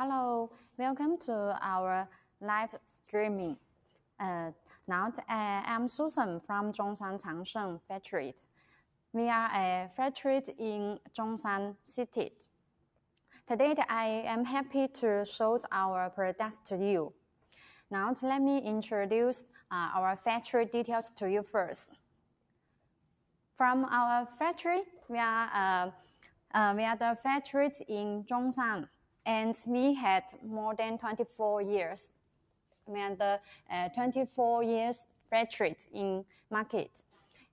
Hello, welcome to our live streaming. Now I'm Susan from Zhongshan Changsheng Factory. We are a factory in Zhongshan City. Today I am happy to show our products to you. Now let me introduce our factory details to you first. From our factory, we are the factory in Zhongshan. And we had more than 24 years. We are the 24 years factory in market.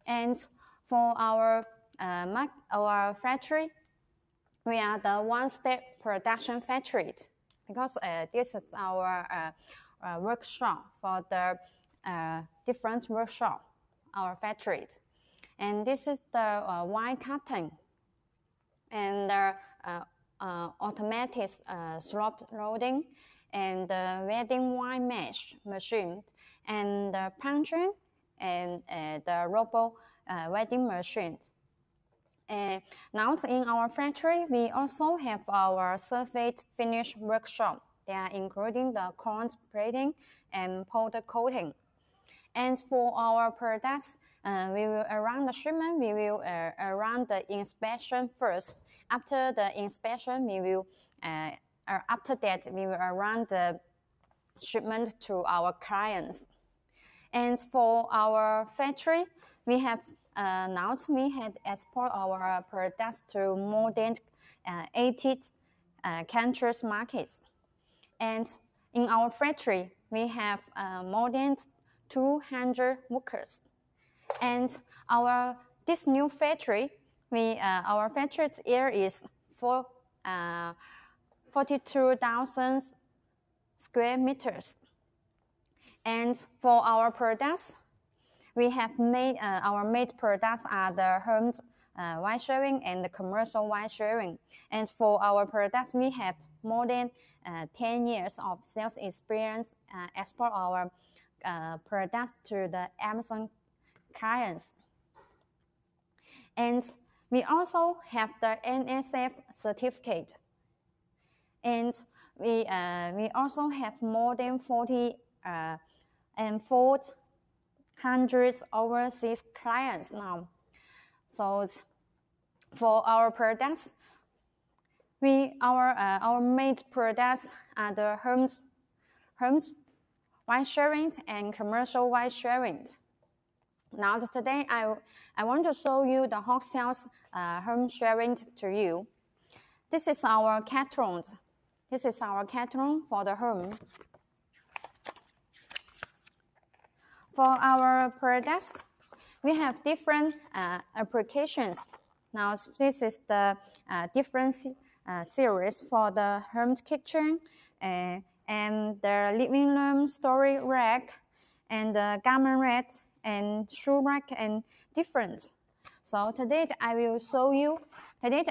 And for our factory, we are the one-step production factory because this is our workshop for the different workshop, our factory. And this is the wine cutting and the automatic slope loading and the wedding wine mash machine and the punching and the robo wedding machine. Now in our factory, we also have our surface finish workshop. They are including the corn plating and powder coating. And for our products, we will around the shipment, we will around the inspection first. After the inspection, we will after that we will around the shipment to our clients. And for our factory, we have now we had export our products to more than 80 countries markets. And in our factory, we have more than 200 workers. And this new factory, our factory area is 42,000 square meters. And for our products, we have made our made products are the home wine sharing and the commercial wine sharing. And for our products, we have more than 10 years of sales experience export our products to the Amazon clients. And we also have the NSF certificate. And we also have more than 400 overseas clients now. So for our products, our made products are the homes wine sharing and commercial wine sharing. Now today I want to show you the wholesale home sharing to you. This is our catalog. This is our catalog for the home. For our products, we have different applications. Now this is the different series for the home kitchen and the living room storage rack and the garment rack and shoe rack and different. So today I will show you the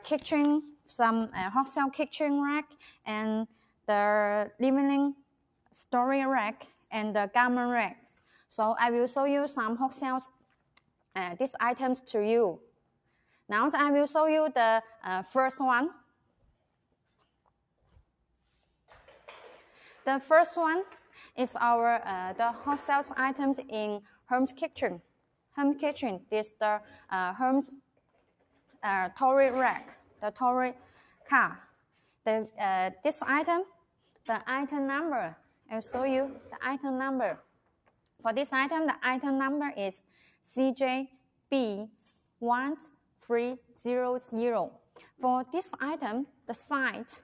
kitchen, some wholesale kitchen rack and the living room storage rack and the garment rack. So I will show you some wholesale these items to you. Now I will show you the first one. The first one is our the wholesale items in home kitchen. Home kitchen is the home's storage rack, the storage car. This item, the item number. I'll show you the item number. For this item, the item number is CJB1300. For this item, the size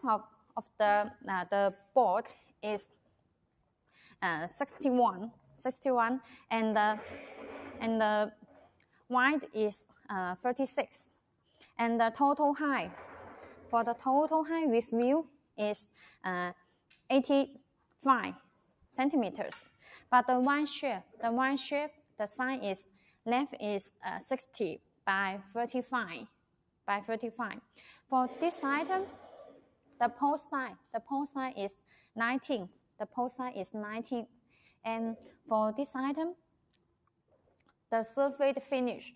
of the board is 61, and the wide is 36, and the total height for the total height with view is 85 centimeters. But the wine shape, the size is length is 60 by 35. For this item, the post size is 19. The post size is 19, and for this item, the surface finish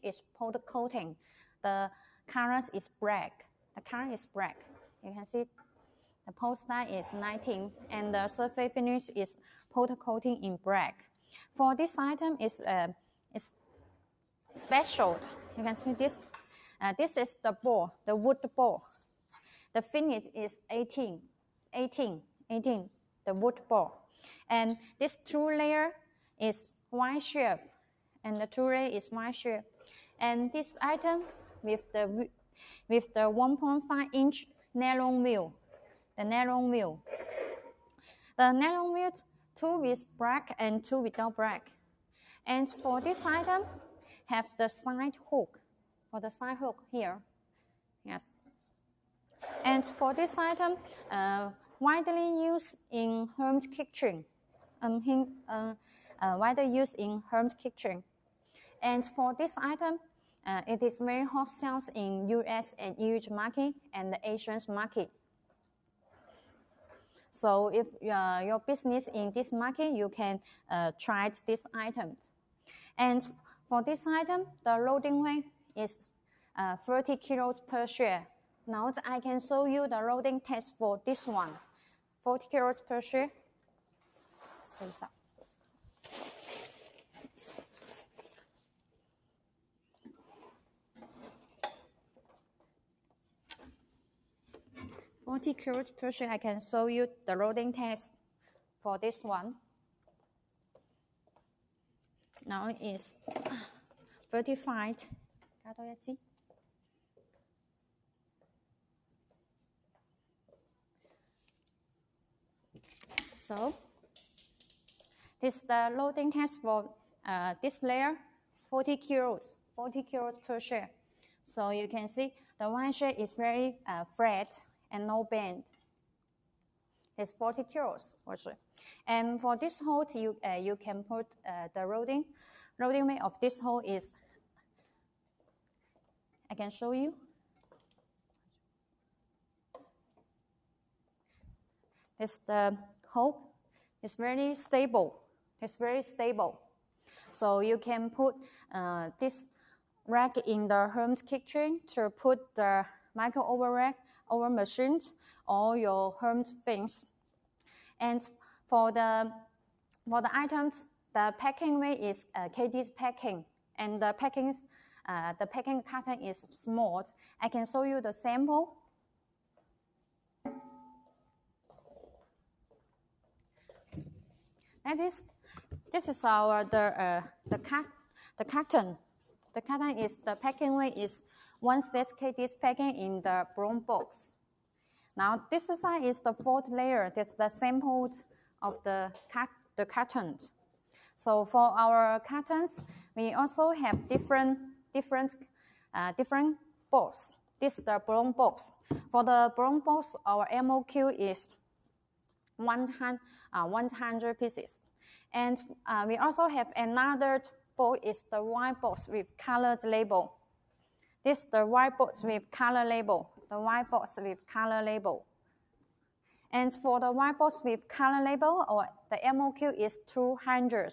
is powder coating. The color is black. The color is black. You can see the post line is 19, and the surface finish is powder coating in black. For this item is special. You can see this. This is the ball, the wood ball. The finish is 18, the wood ball. And this two layer is white shape, and the two layer is white shape. And this item with the 1.5-inch nylon wheel, the nylon wheel. The nylon wheel, two with black and two without black. And for this item, have the side hook, for the side hook here, yes. And for this item, widely used in home kitchen, widely used in home kitchen. And for this item, it is very hot sales in US and EU market and the Asian market. So if your business in this market, you can try this item. And for this item, the loading weight is 30 kilos per share. Now I can show you the loading test for this one. 40 kilos per share. Say so. 40 kilos per share. I can show you the loading test for this one. Now it's 35. So this is the loading test for this layer, 40 kilos per share. So you can see the one share is very flat and no bend. It's 40 kilos for sure. And for this hole, you can put the loading weight of this hole is, I can show you. This the hole is very stable. It's very stable. So you can put this rack in the home kitchen to put the microwave rack, oven machines, or your home things. And for the items, the packing weight is KD's packing, and the packing carton is small. I can show you the sample. And this is our the carton. The carton is the packing weight is 1/6 KD's packing in the brown box. Now this side is the fourth layer. That's the sample of the carton. So for our cartons, we also have different box. This is the brown box. For the brown box, our MOQ is 100 pieces. And we also have another box, is the white box with colored label. This is the white box with color label. The white box with color label. And for the white box with color label, the MOQ is 200.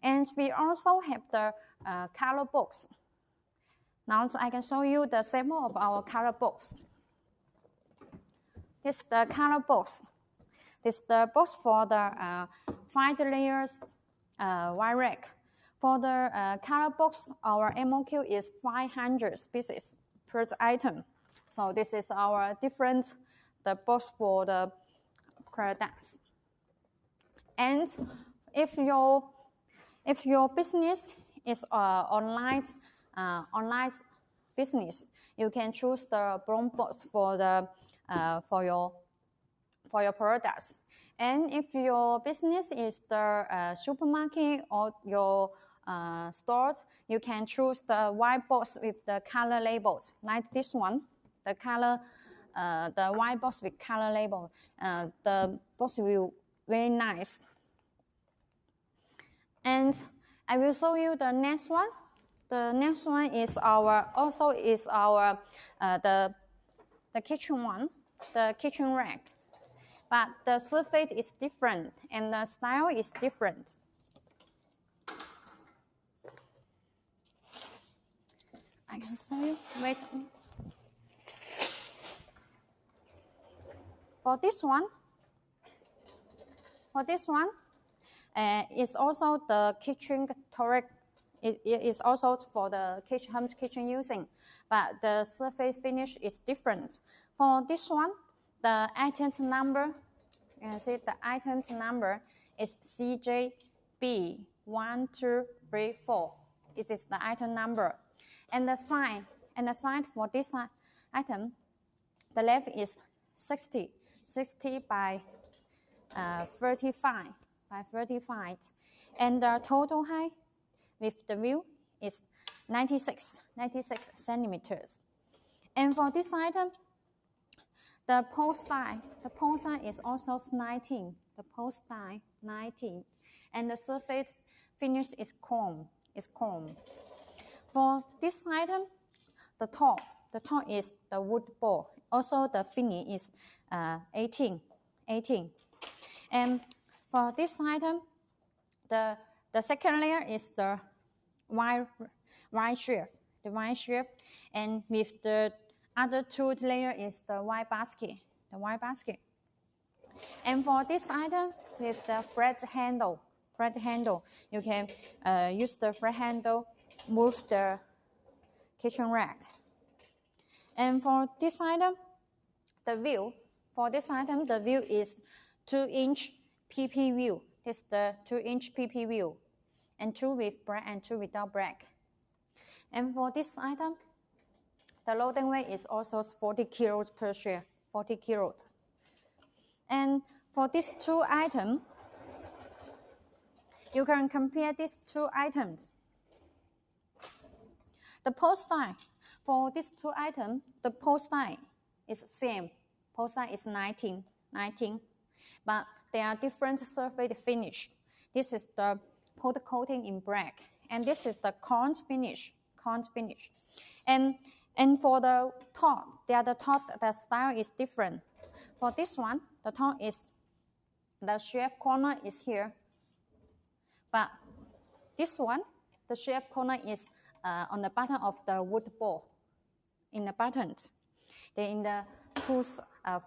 And we also have the color box. Now I can show you the sample of our color box. This is the color box. This is the box for the 5 layers wire rack. For the color box, our MOQ is 500 pieces per item. So this is our the box for the products. And if your business is online business, you can choose the brown box for your products. And if your business is the supermarket or your store, you can choose the white box with the color labels, like this one, the white box with color label. The box will very nice. And I will show you the next one. The next one is the kitchen one, the kitchen rack. But the surface is different and the style is different. I I can show you. Wait. For this one, it's also the kitchen turret. It is also for the home kitchen using, but the surface finish is different. For this one, the item number, you can see the item number is CJB1234. It is the item number, and the size for this item, the length is 60 by 35 by 35, and the total height with the view is 96 centimeters. And for this item, the post size is also 19. The post size 19, and the surface finish is chrome. For this item, the top is the wood ball. Also, the finish is 18. And for this item, the second layer is the wide shift, and with the other two layer is the wide basket, And for this item, with the flat handle, you can use the flat handle, move the kitchen rack. And for this item, the view is 2-inch PP view. This is the 2-inch PP view, and 2 with black and 2 without black. And for this item, the loading weight is also 40 kilos per share, 40 kilos. And for these two items, you can compare these two items. The post size for these two items, the post size is same. Post size is 19, but they are different surface finish. This is the powder coating in black, and this is the corn finish. And for the top, the style is different. For this one, the top is the chef corner is here, but this one, the chef corner is on the bottom of the wood ball, in the buttons. They're in the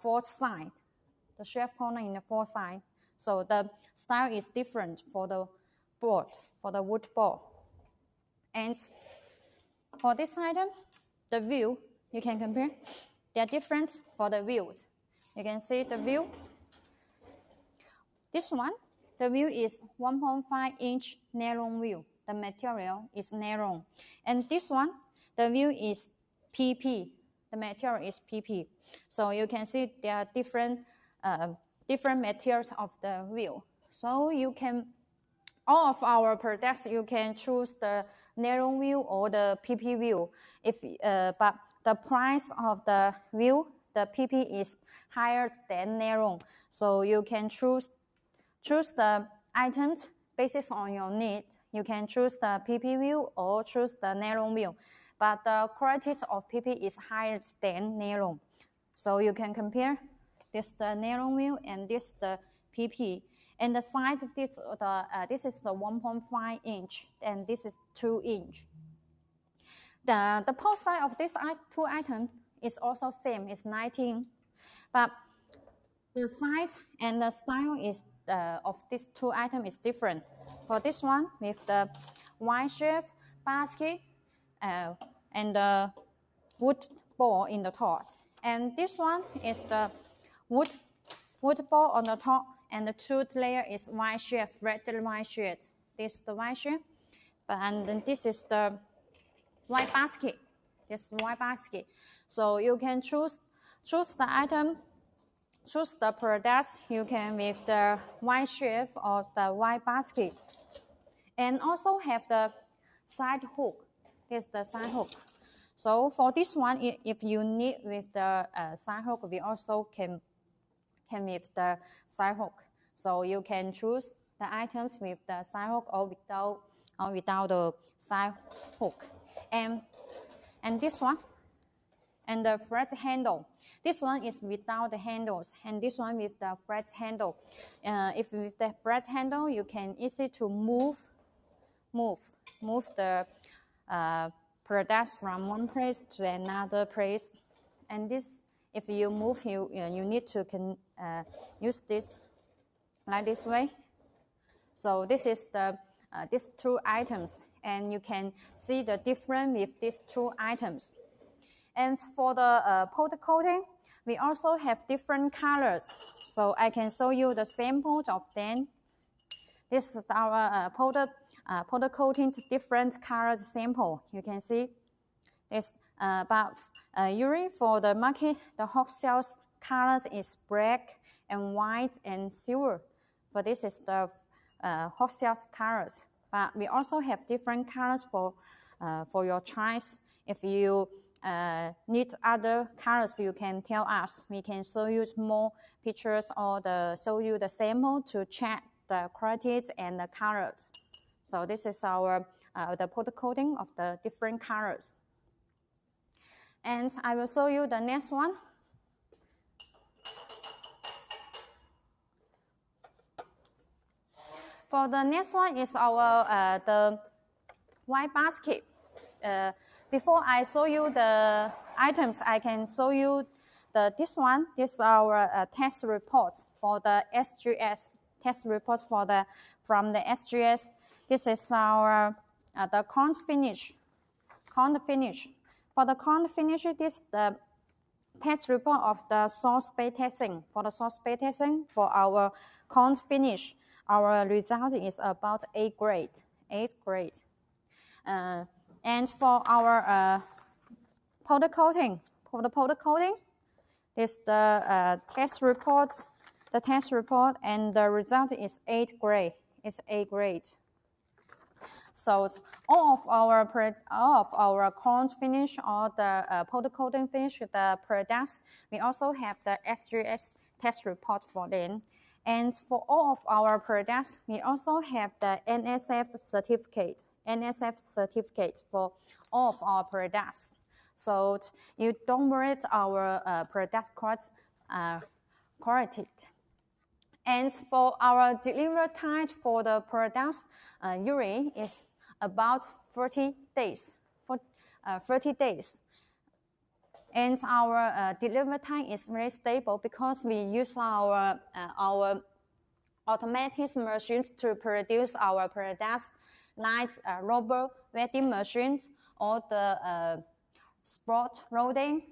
fourth side. The chef corner in the fourth side. So the style is different for the board, for the wood ball. And for this item, the view, you can compare. They are different for the views. You can see the view. This one, the view is 1.5-inch nylon view. The material is nylon. And this one, the view is PP. The material is PP. So you can see there are different materials of the view. So you can, all of our products, you can choose the nylon view or the PP view. But the price of the view, the PP is higher than nylon. So you can choose the items based on your need. You can choose the PP view or choose the nylon view. But the quality of PP is higher than nylon. So you can compare this the nylon view and this the PP. And the size of this is the 1.5-inch and this is 2-inch. The post size of these two items is also same, it's 19. But the size and the style is of these two items is different. For this one, with the wide shape basket and the wood ball in the top. And this one is the wood ball on the top, and the two layer is wide shape, flat wide shape. This is the wide shape, and then this is the white basket. This white basket. So you can choose the item, choose the products. You can with the white shape or the white basket, and also have the side hook. This is the side hook. So for this one, if you need with the side hook, we also can with the side hook. So you can choose the items with the side hook or without the side hook. And this one, and the flat handle. This one is without the handles, and this one with the flat handle. If with the flat handle, you can easy to move the products from one place to another place. And this, if you move, you need to use this like this way. So this is the these two items, and you can see the difference with these two items. And for the powder coating, we also have different colors. So I can show you the samples of them. This is our powder coating different colors sample. You can see this, but usually for the market, the wholesale colors is black and white and silver. But this is the wholesale colors. But we also have different colors for your choice. If you need other colors, you can tell us. We can show you more pictures or show you the sample to check the qualities and the colors. So this is our the powder coating of the different colors. And I will show you the next one. For the next one is our the white basket. Before I show you the items, I can show you this one. This is our test report for the SGS. Test report from the SGS. This is our the corn finish. For the corn finish, this is the test report of the source base testing. For the source base testing for our corn finish, our result is about 8 grade. And for our powder coating, this is the test report. The test report and the result is 8 grade. It's 8 grade. So all of our corn finish or the powder coating finish, the products, we also have the SGS test report for them. And for all of our products, we also have the NSF certificate. NSF certificate for all of our products. So you don't worry our product quality. And for our delivery time for the products, usually is about 30 days. 30 days. And our delivery time is very stable because we use our automatic machines to produce our products, like robot welding machines or the spot welding.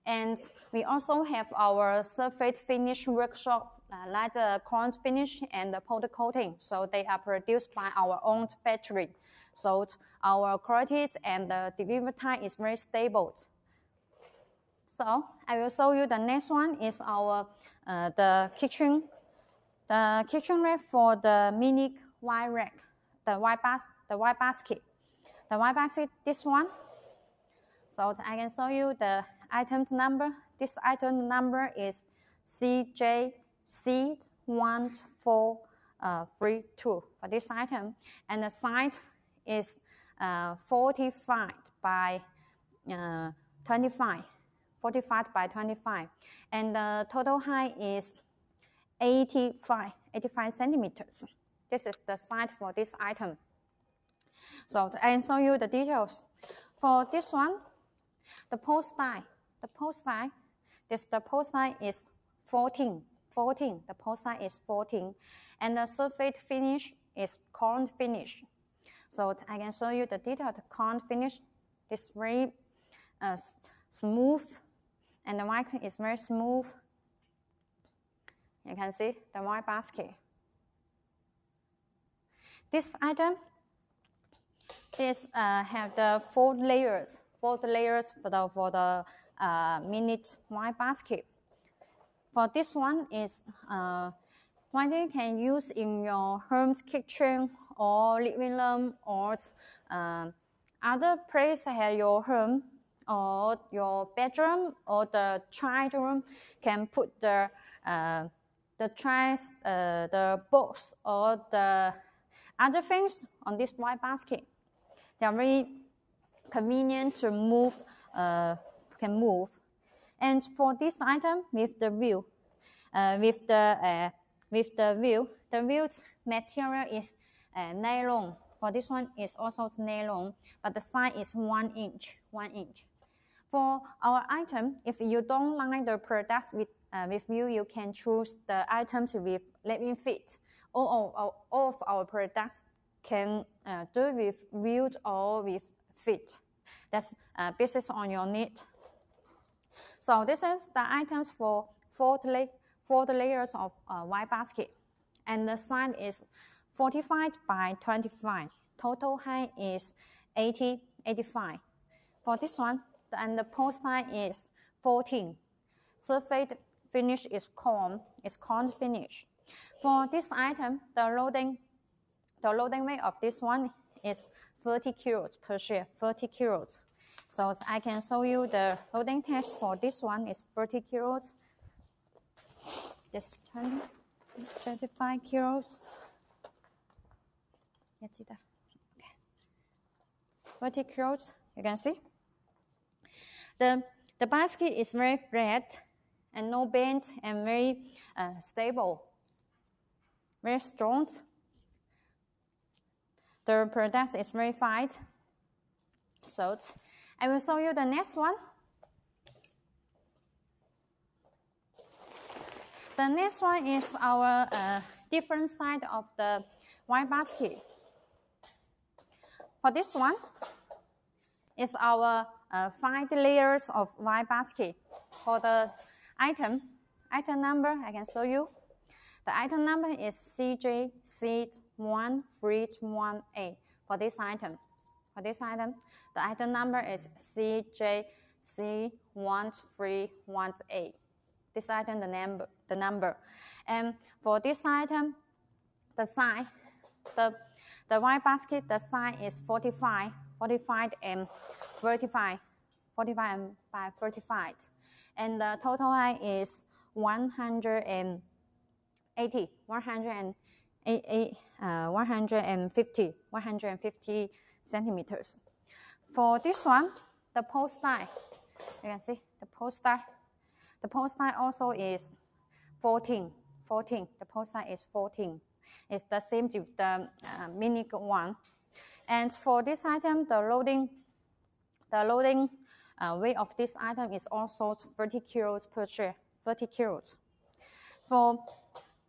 And we also have our surface finish workshop, like the corn finish and the powder coating. So they are produced by our own factory. So our quality and the delivery time is very stable. So I will show you the next one is our the kitchen rack for the mini white rack, the white basket. The white basket, this one. So I can show you the item number. This item number is CJC1432 for this item, and the size is 45 by 25. 45 by 25, and the total height is 85 centimeters. This is the size for this item. So I can show you the details. For this one, the post size is 14. The post size is 14, and the surface finish is corn finish. So I can show you the detailed corn finish. It's very smooth, and the white is very smooth. You can see the white basket. This item, have the 4 layers for the mini white basket. For this one is what you can use in your home kitchen or living room or other place at your home or your bedroom or the child room. Can put the books or the other things on this white basket. They are very convenient to move. Can move. And for this item with the wheel, the wheel material is nylon. For this one is also nylon, but the size is 1 inch. 1 inch. For our item, if you don't like the products with you, you can choose the items with let-in fit. All of our products can do with viewed or with fit. That's based on your need. So this is the items for four layers of wide basket. And the size is 45 by 25. Total height is 85. For this one, and the post height is 14. Surface finish is corn finish. For this item, the loading weight of this one is 30 kilos per share, 30 kilos. So I can show you the loading test for this one is 30 kilos. This 35 kilos. Okay. 30 kilos, you can see. The basket is very flat and no bend and very stable, very strong. The product is very fine. So I will show you the next one. The next one is our different side of the wine basket. For this one, is our 5 layers of wine basket. For the item number, I can show you. The item number is CJC1331A for this item. For this item, the item number is CJC1318. This item, the number. And for this item, the size, the wine basket, the size is 45 and 35, 45 and by 35. And the total height is 150 centimeters. For this one, the post height, you can see the post height. The post height also is 14. The post height is 14. It's the same with the mini one. And for this item, the loading weight of this item is also 30 kilos per share. 30 kilos. For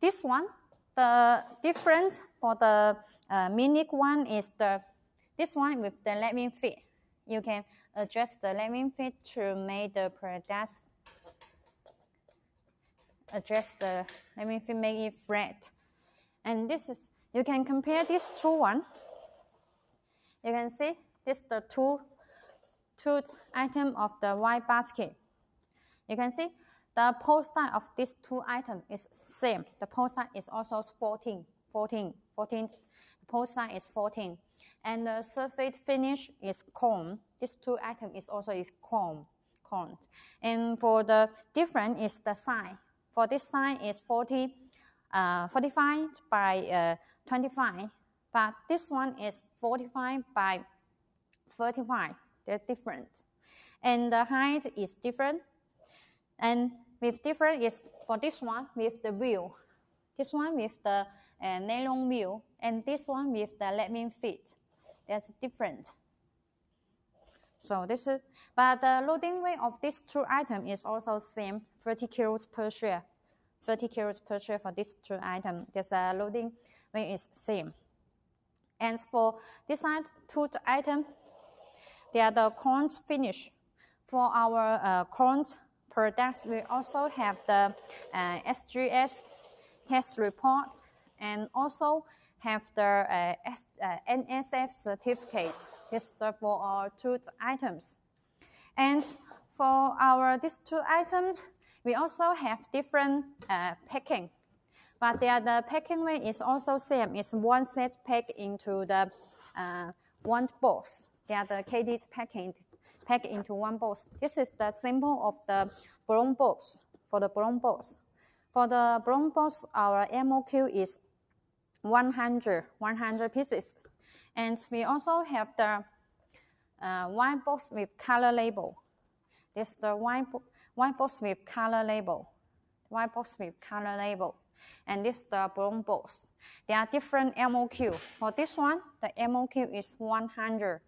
this one, the difference for the mini one is this one with the let-in fit. You can adjust the let-in fit to make the product. Adjust the let-in fit, make it flat. And this is, you can compare these two one. You can see this is the two item of the wine basket. You can see the post height of these two items is same. The post height is also 14. The post height is 14. And the surface finish is corn. These two items is also corn. And for the difference is the size. For this size is 45 by 25, but this one is 45 by 35. They're different. And the height is different. And with different is for this one with the wheel. This one with the nylon wheel. And this one with the let-in fit. That's different. So this is, but the loading weight of these two items is also same, 30 kilos per share. 30 kilos per share for these two items. The loading weight is same. And for this two item, they are the corn finish. For our corn products, we also have the SGS test report and also have the NSF certificate. This is for our two items. And for these two items, we also have different packing. But the packing weight is also same. It's one set packed into the one box. They are the KD packed into one box. This is the symbol of the brown box. For the brown box. For the brown box, our MOQ is 100 pieces. And we also have the white box with color label. This is the white box with color label. White box with color label. and this the bronze box. There are different MOQ. For this one, the MOQ is 100,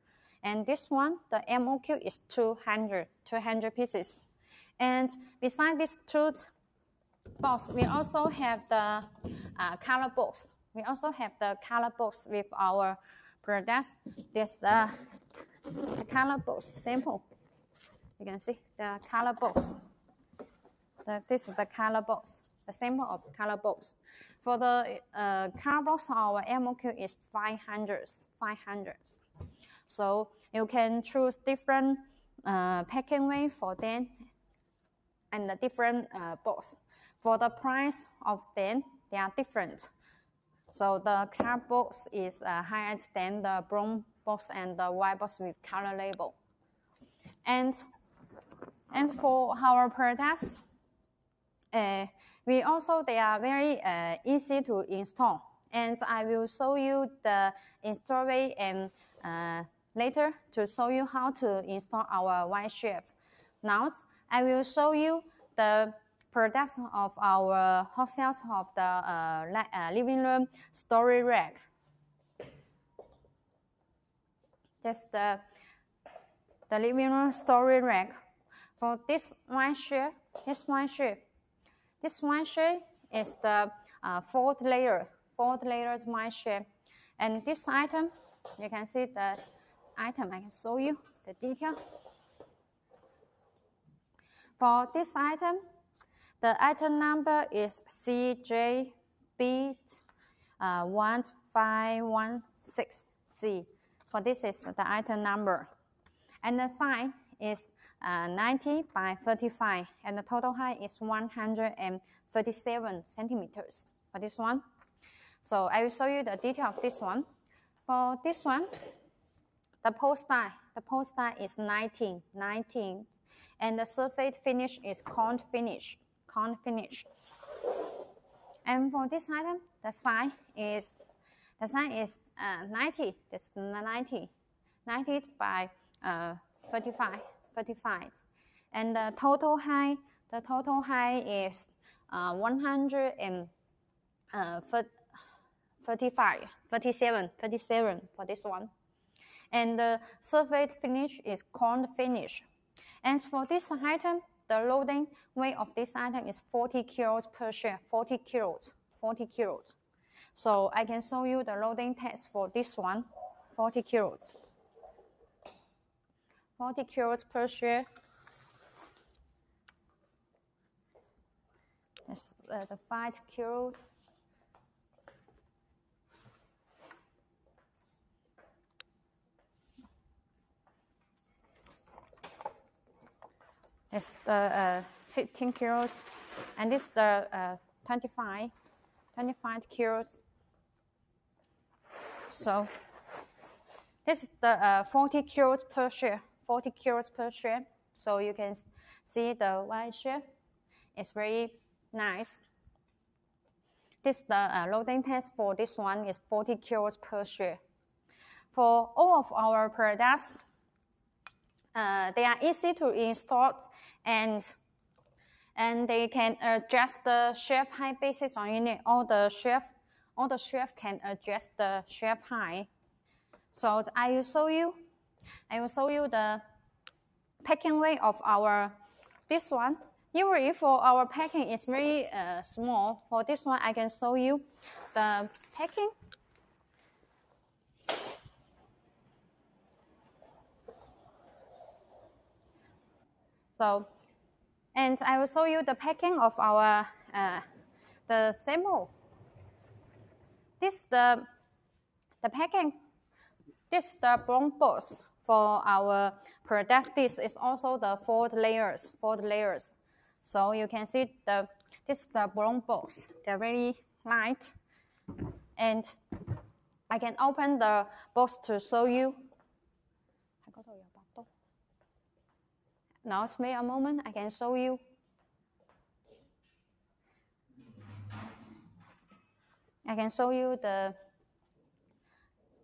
and this one, the MOQ is 200 pieces. And beside this two box, we also have the color box. We also have the color box with our products. There's the color box sample. You can see the color box. This is the color box, the sample of color box. For the color box, our MOQ is 500. So you can choose different packing way for them and the different box. For the price of them, they are different. So the color box is higher than the brown box and the white box with color label. And for our products, they are very easy to install. And I will show you the install way and later to show you how to install our white shelf. Now I will show you the products of our hot shelves of the living room storage rack. That's the living room storage rack. For this white shelf is the fourth layers white shelf. And this item, you can see the item. I can show you the detail. For this item, the item number is CJB1516C. For this is the item number. And the size is 90 by 35, and the total height is 137 centimeters for this one. So I will show you the detail of this one. For this one, the post die is 19, and the surface finish is cone finish. And for this item, the size is 90. That's 90 by 35. And the total height is 137 for this one. And the surface finish is cone finish. And for this item, the loading weight of this item is 40 kilos per share. 40 kilos. So I can show you the loading test for this one. 40 kilos. 40 kilos per share. That's the 5 kilos. It's the 15 kilos, and this is the 25 kilos. So this is the 40 kilos per share. 40 kilos per share. So you can see the white share is very nice. This the loading test for this one is 40 kilos per share. For all of our products, they are easy to install, and they can adjust the shelf height basis on unit. All the shelf can adjust the shelf height. So I will show you the packing weight of this one. Usually for our packing is very small. For this one, I can show you the packing. So, and I will show you the packing of our the sample. This the packing. This the bronze box for our product. This is also the 4 layers. So you can see this is the bronze box. They're very light, and I can open the box to show you. Now wait a moment, I can show you. I can show you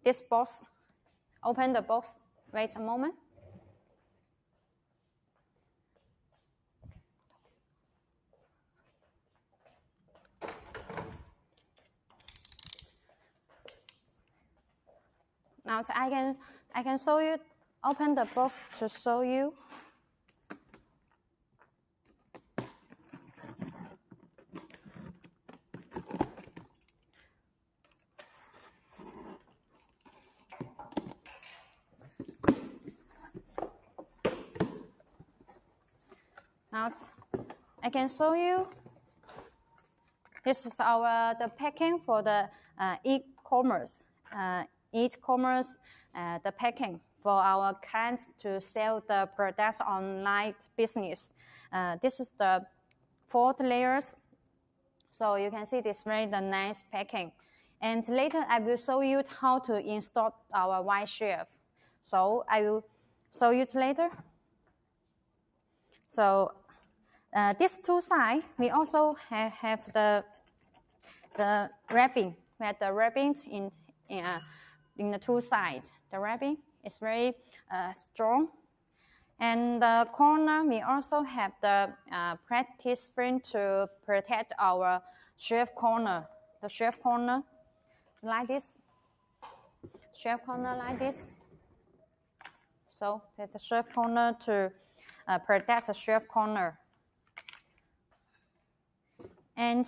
this box. Open the box. Wait a moment. Now I can show you, open the box to show you. Now I can show you. This is the packing for the e-commerce. The packing for our clients to sell the products online business. This is the 4 layers. So you can see this very nice packing. And later I will show you how to install our white shelf. So I will show you later. So these 2 sides, we also have the wrapping. We have the wrapping in the 2 sides. The wrapping is very strong. And the corner, we also have the practice frame to protect our shelf corner. The shelf corner like this. Shelf corner like this. So the shelf corner to protect the shelf corner. And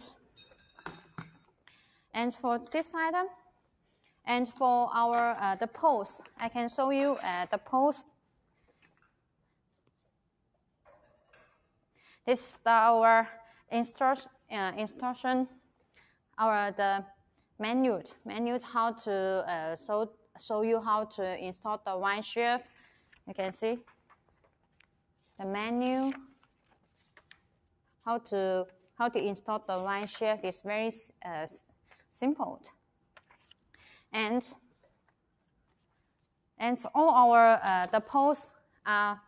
for this item, and for our the post, I can show you the post. This is our instruction, the menu how to show you how to install the wine shelf. You can see the menu how to install the wine shelf is very simple. And all our the posts are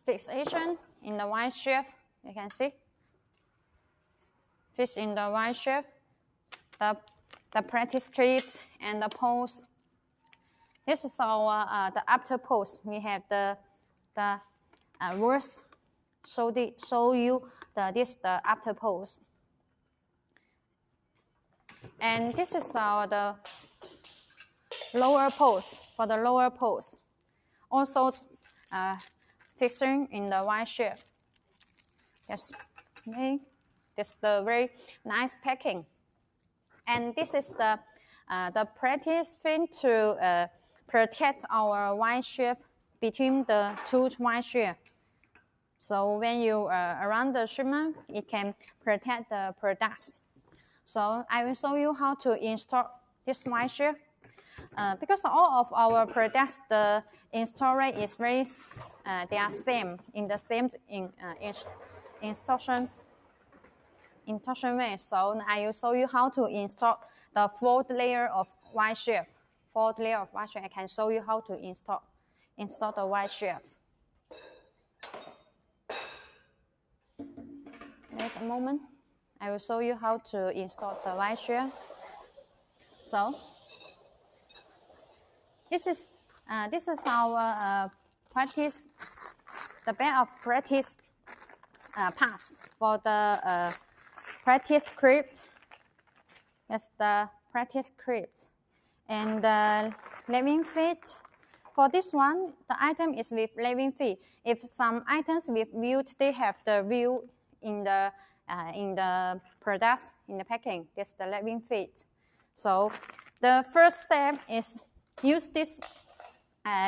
fixation in the wine shelf. You can see fixed in the wine shelf. The practice cleats and the post. This is our the after post. We have the words show you the after post. And this is the lower post, for the lower post. Also fixing in the wine shelf. Yes, this is the very nice packing. And this is the practice thing to protect our wine shelf between the 2 wine shelves. So when you around the shipment, it can protect the products. So I will show you how to install this wine shelf. Because all of our products, the install rate is very, they are same in the same installation way. So I will show you how to install the 4th layer of wine shelf. 4th layer of wine shelf. I can show you how to install the wine shelf. Wait a moment. I will show you how to install the wine shelf. So this is our practice, the bed of practice pass for the practice script. That's the practice script. And the living feet. For this one, the item is with living feet. If some items with view, they have the view in the products, in the packing. That's the living feet. So the first step is use this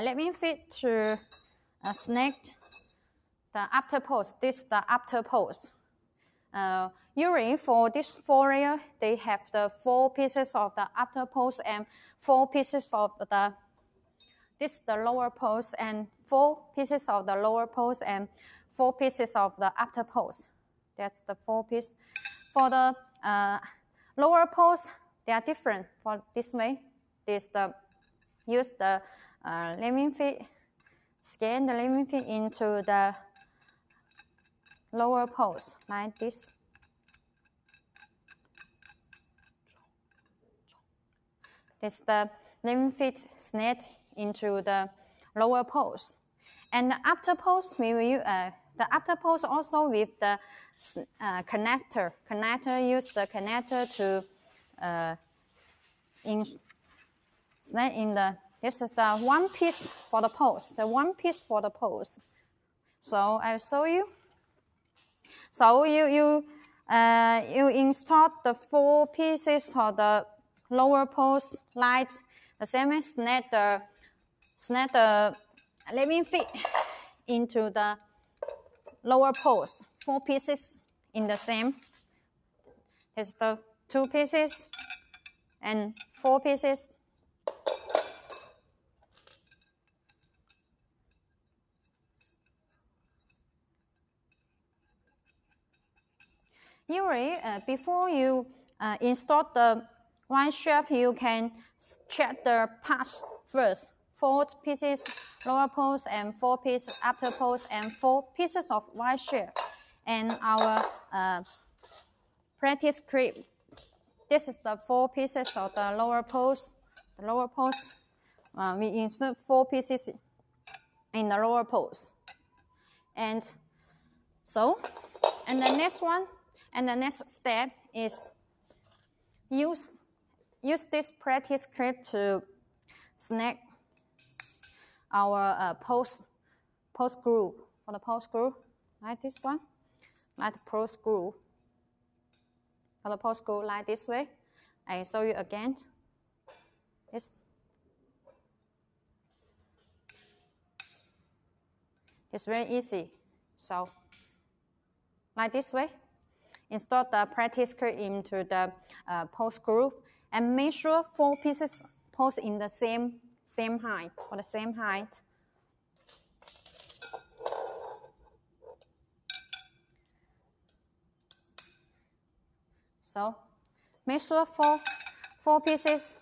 living feet to snag the after post. This is the after post. Usually for this 4 layer, they have the 4 pieces of the after post and 4 pieces of this the lower post, and 4 pieces of the lower post and 4 pieces of the after post. That's the 4 pieces. For the lower post, they are different. For this way, use the living feet, scan the living feet into the lower post like this. This the living feet snap into the lower post, and the after post we will use the after post also with the connector. Use the connector to this is the one piece for the pose. So I'll show you. So you install the 4 pieces of the lower pose like the same as snap the living feet into the lower pose. 4 pieces in the same. It's the 2 pieces and 4 pieces. Usually, before you install the Y shape, you can check the parts first. 4 pieces lower pose and 4 pieces upper pose and 4 pieces of Y shape. And our practice grip. This is the 4 pieces of the lower pose. We insert 4 pieces in the lower pose. And the next step is use this practice grip to snap our post groove. For the post groove, like this one, like the post groove. For the post groove, like this way. I show you again. It's very easy. So, like this way. Install the practice grip into the post groove and make sure 4 pieces pose in the same height, for the same height. So make sure 4 pieces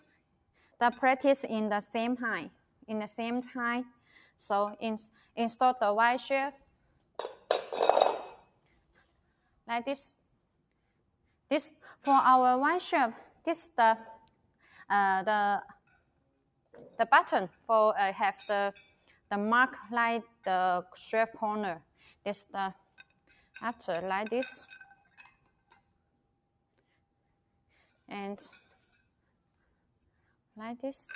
the practice in the same height, So install the Y shape like this. This for our Y shape. This is the button for have the mark like the shape corner. This the after like this and like this.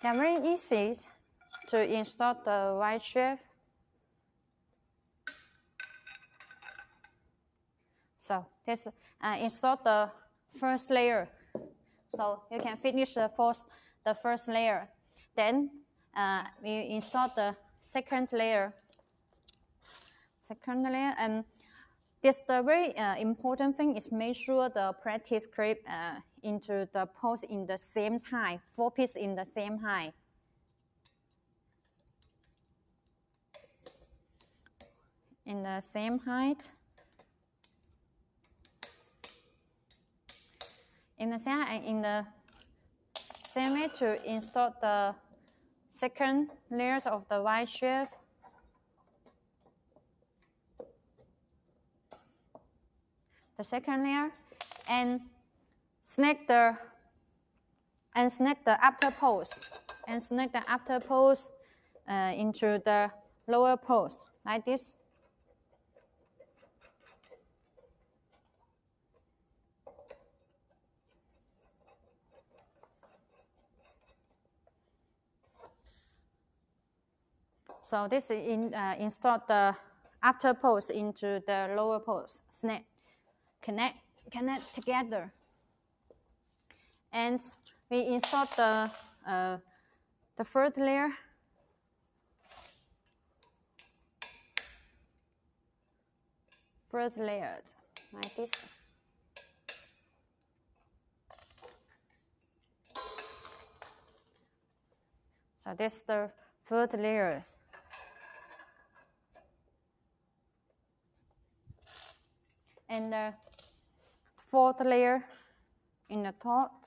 They are very easy to install the Y shape. So this install the first layer. So you can finish the first layer. Then we install the second layer. And this the very important thing is make sure the practice grip into the pose in the same height, 4 pieces in the same height. In the same height. In the same way to install the second layers of the Y shape. The second layer and snap the after pose into the lower pose like this. So this is install the after pose into the lower pose. Snap, connect together, and we install the third layer. First layer like this. So this is the third layer. And the fourth layer in the top.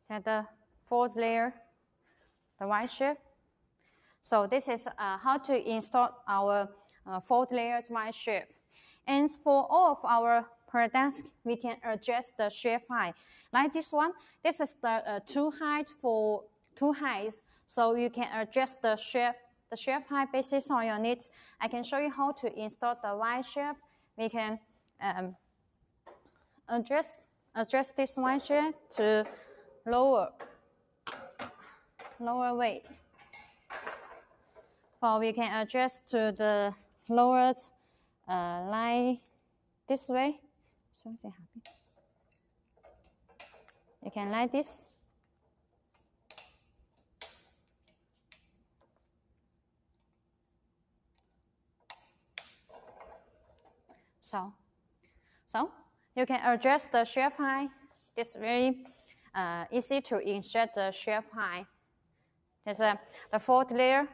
And the fourth layer, the Y shape. So this is how to install our fourth layer Y shape. And for all of our desk, we can adjust the shelf height. Like this one, this is the two heights, so you can adjust the shelf height basis on your needs. I can show you how to install the wide shelf. We can adjust this wide shelf to lower weight. Or we can adjust to the lowered line this way. You can like this. So you can adjust the shelf height. It's very easy to insert the shelf height. There's the fourth layer.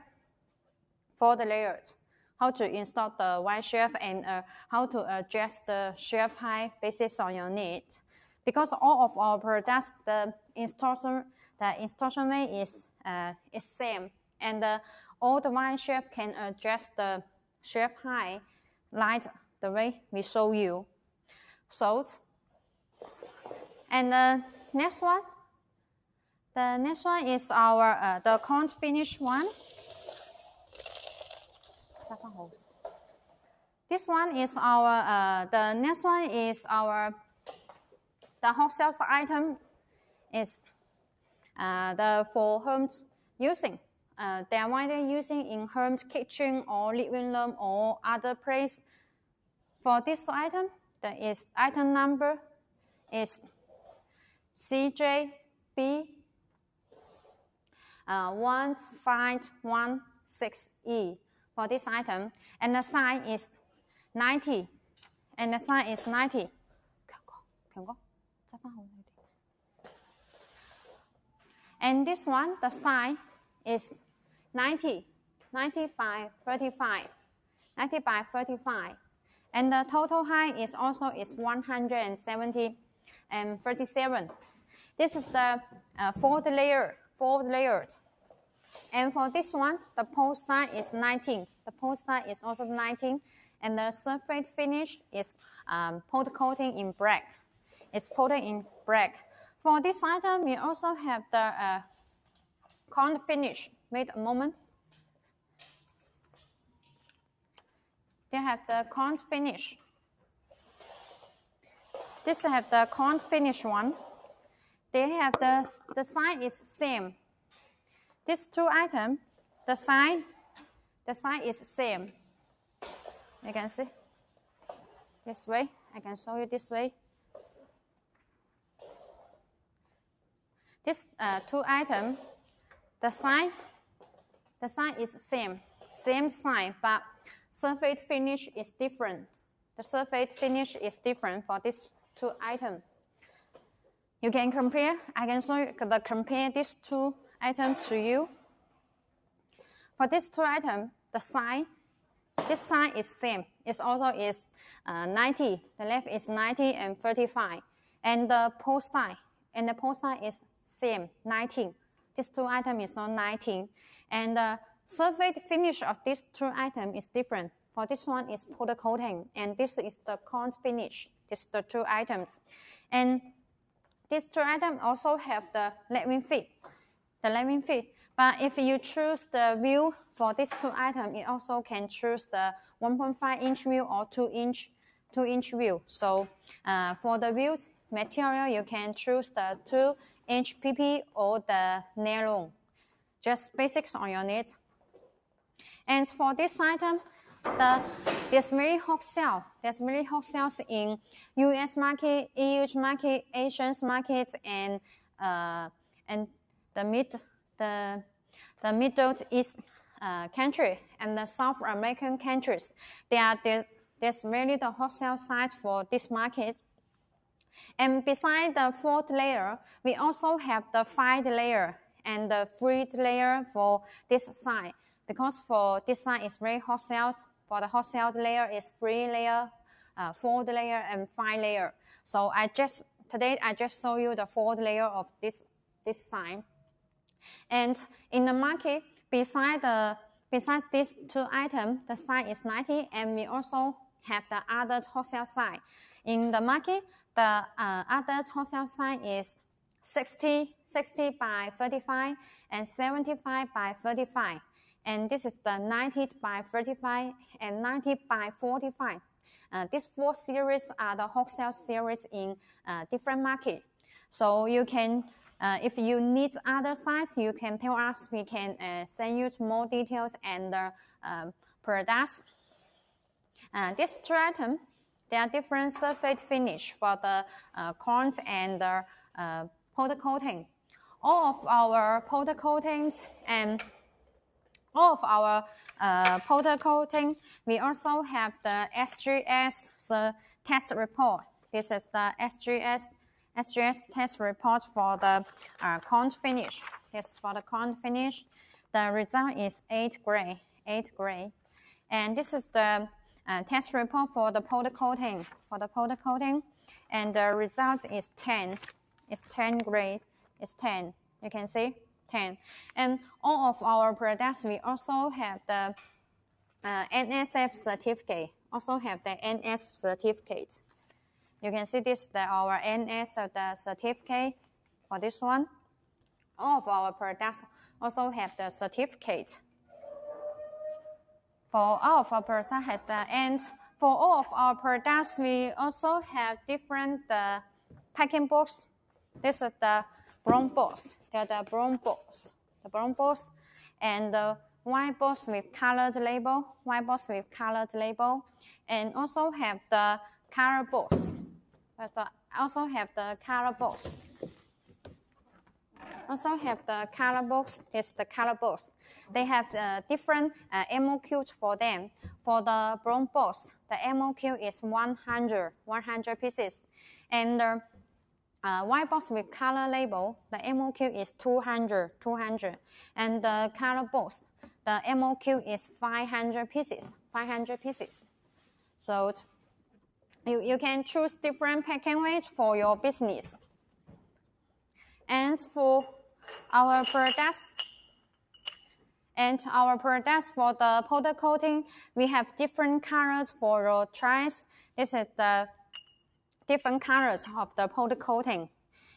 How to install the wide shelf and how to adjust the shelf height based on your need. Because all of our products, the installation way is same, and all the wide shelf can adjust the shelf height like the way we show you. So, and the next one is our the count finish one. This one is our the next one is our the hot sales item is the for home using. They are widely using in home kitchen or living room or other place. For this item, the item number is CJB 1516E for this item, and the size is 90, and the size is 90. And this one, the size is 90 by 35, and the total height is also 170 and 37. This is the fourth layer. And for this one, the post size is 19. The post size is also 19, and the surface finish is powder coating in black. It's coated in black. For this item, we also have the count finish. Wait a moment. They have the count finish. This have the count finish one. They have the size is same. These two items, the size is same. You can see this way. I can show you this way. This two items, the size is same size, but surface finish is different. The surface finish is different for these two items. You can compare. I can show you compare these two items to you. For these two items, the size, this size is same. It also is 90. The left is 90 and 35, and the post size is same 19. These two items is not 19, and the surface finish of these two items is different. For this one is powder coating, and this is the count finish. This is the two items, and these two items also have the leveling feet. But if you choose the wheel for these two items, you also can choose the 1.5-inch wheel or 2-inch wheel. So for the wheel material, you can choose the 2-inch PP or the nylon. Just basics on your needs. And for this item, there's very hot sale. There's very hot sales in U.S. market, EU market, Asian markets, and the Middle East country and the South American countries. There's really the hot sale sites for this market. And beside the fourth layer, we also have the 5th layer and the 3rd layer for this side. Because for this side is very hot sales. For the hot sale layer is 3 layer, 4th layer, and 5 layer. So today I just show you the 4th layer of this side. And in the market, besides these two items, the size is 90, and we also have the other hot sale side. In the market, the other wholesale size is 60 by 35 and 75 by 35. And this is the 90 by 35 and 90 by 45. These 4 series are the wholesale series in different market. So you can, if you need other size, you can tell us. We can send you more details and products. These 2 items, there are different surface finish for the corn and the powder coating. All of our powder coatings and all of our powder coating, we also have the SGS test report. This is the SGS test report for the corn finish. This for the corn finish. The result is 8 grade. And this is the test report for the powder coating. And the result is 10. It's 10 grade. It's 10. You can see 10. And all of our products, we also have the NSF certificate. You can see this, our NS of the certificate for this one. All of our products also have the certificate. For all of our products has the, and for all of our products, we also have different packing box. This is the brown box. They're the brown box, and the white box with colored label. And also have the color box. It's the color box. They have different MOQ for them. For the brown box, the MOQ is 100 pieces. And the white box with color label, the MOQ is 200. And the color box, the MOQ is 500 pieces. So you can choose different packing weight for your business. And for our products, for the powder coating, we have different colors for your choice. This is the different colors of the powder coating.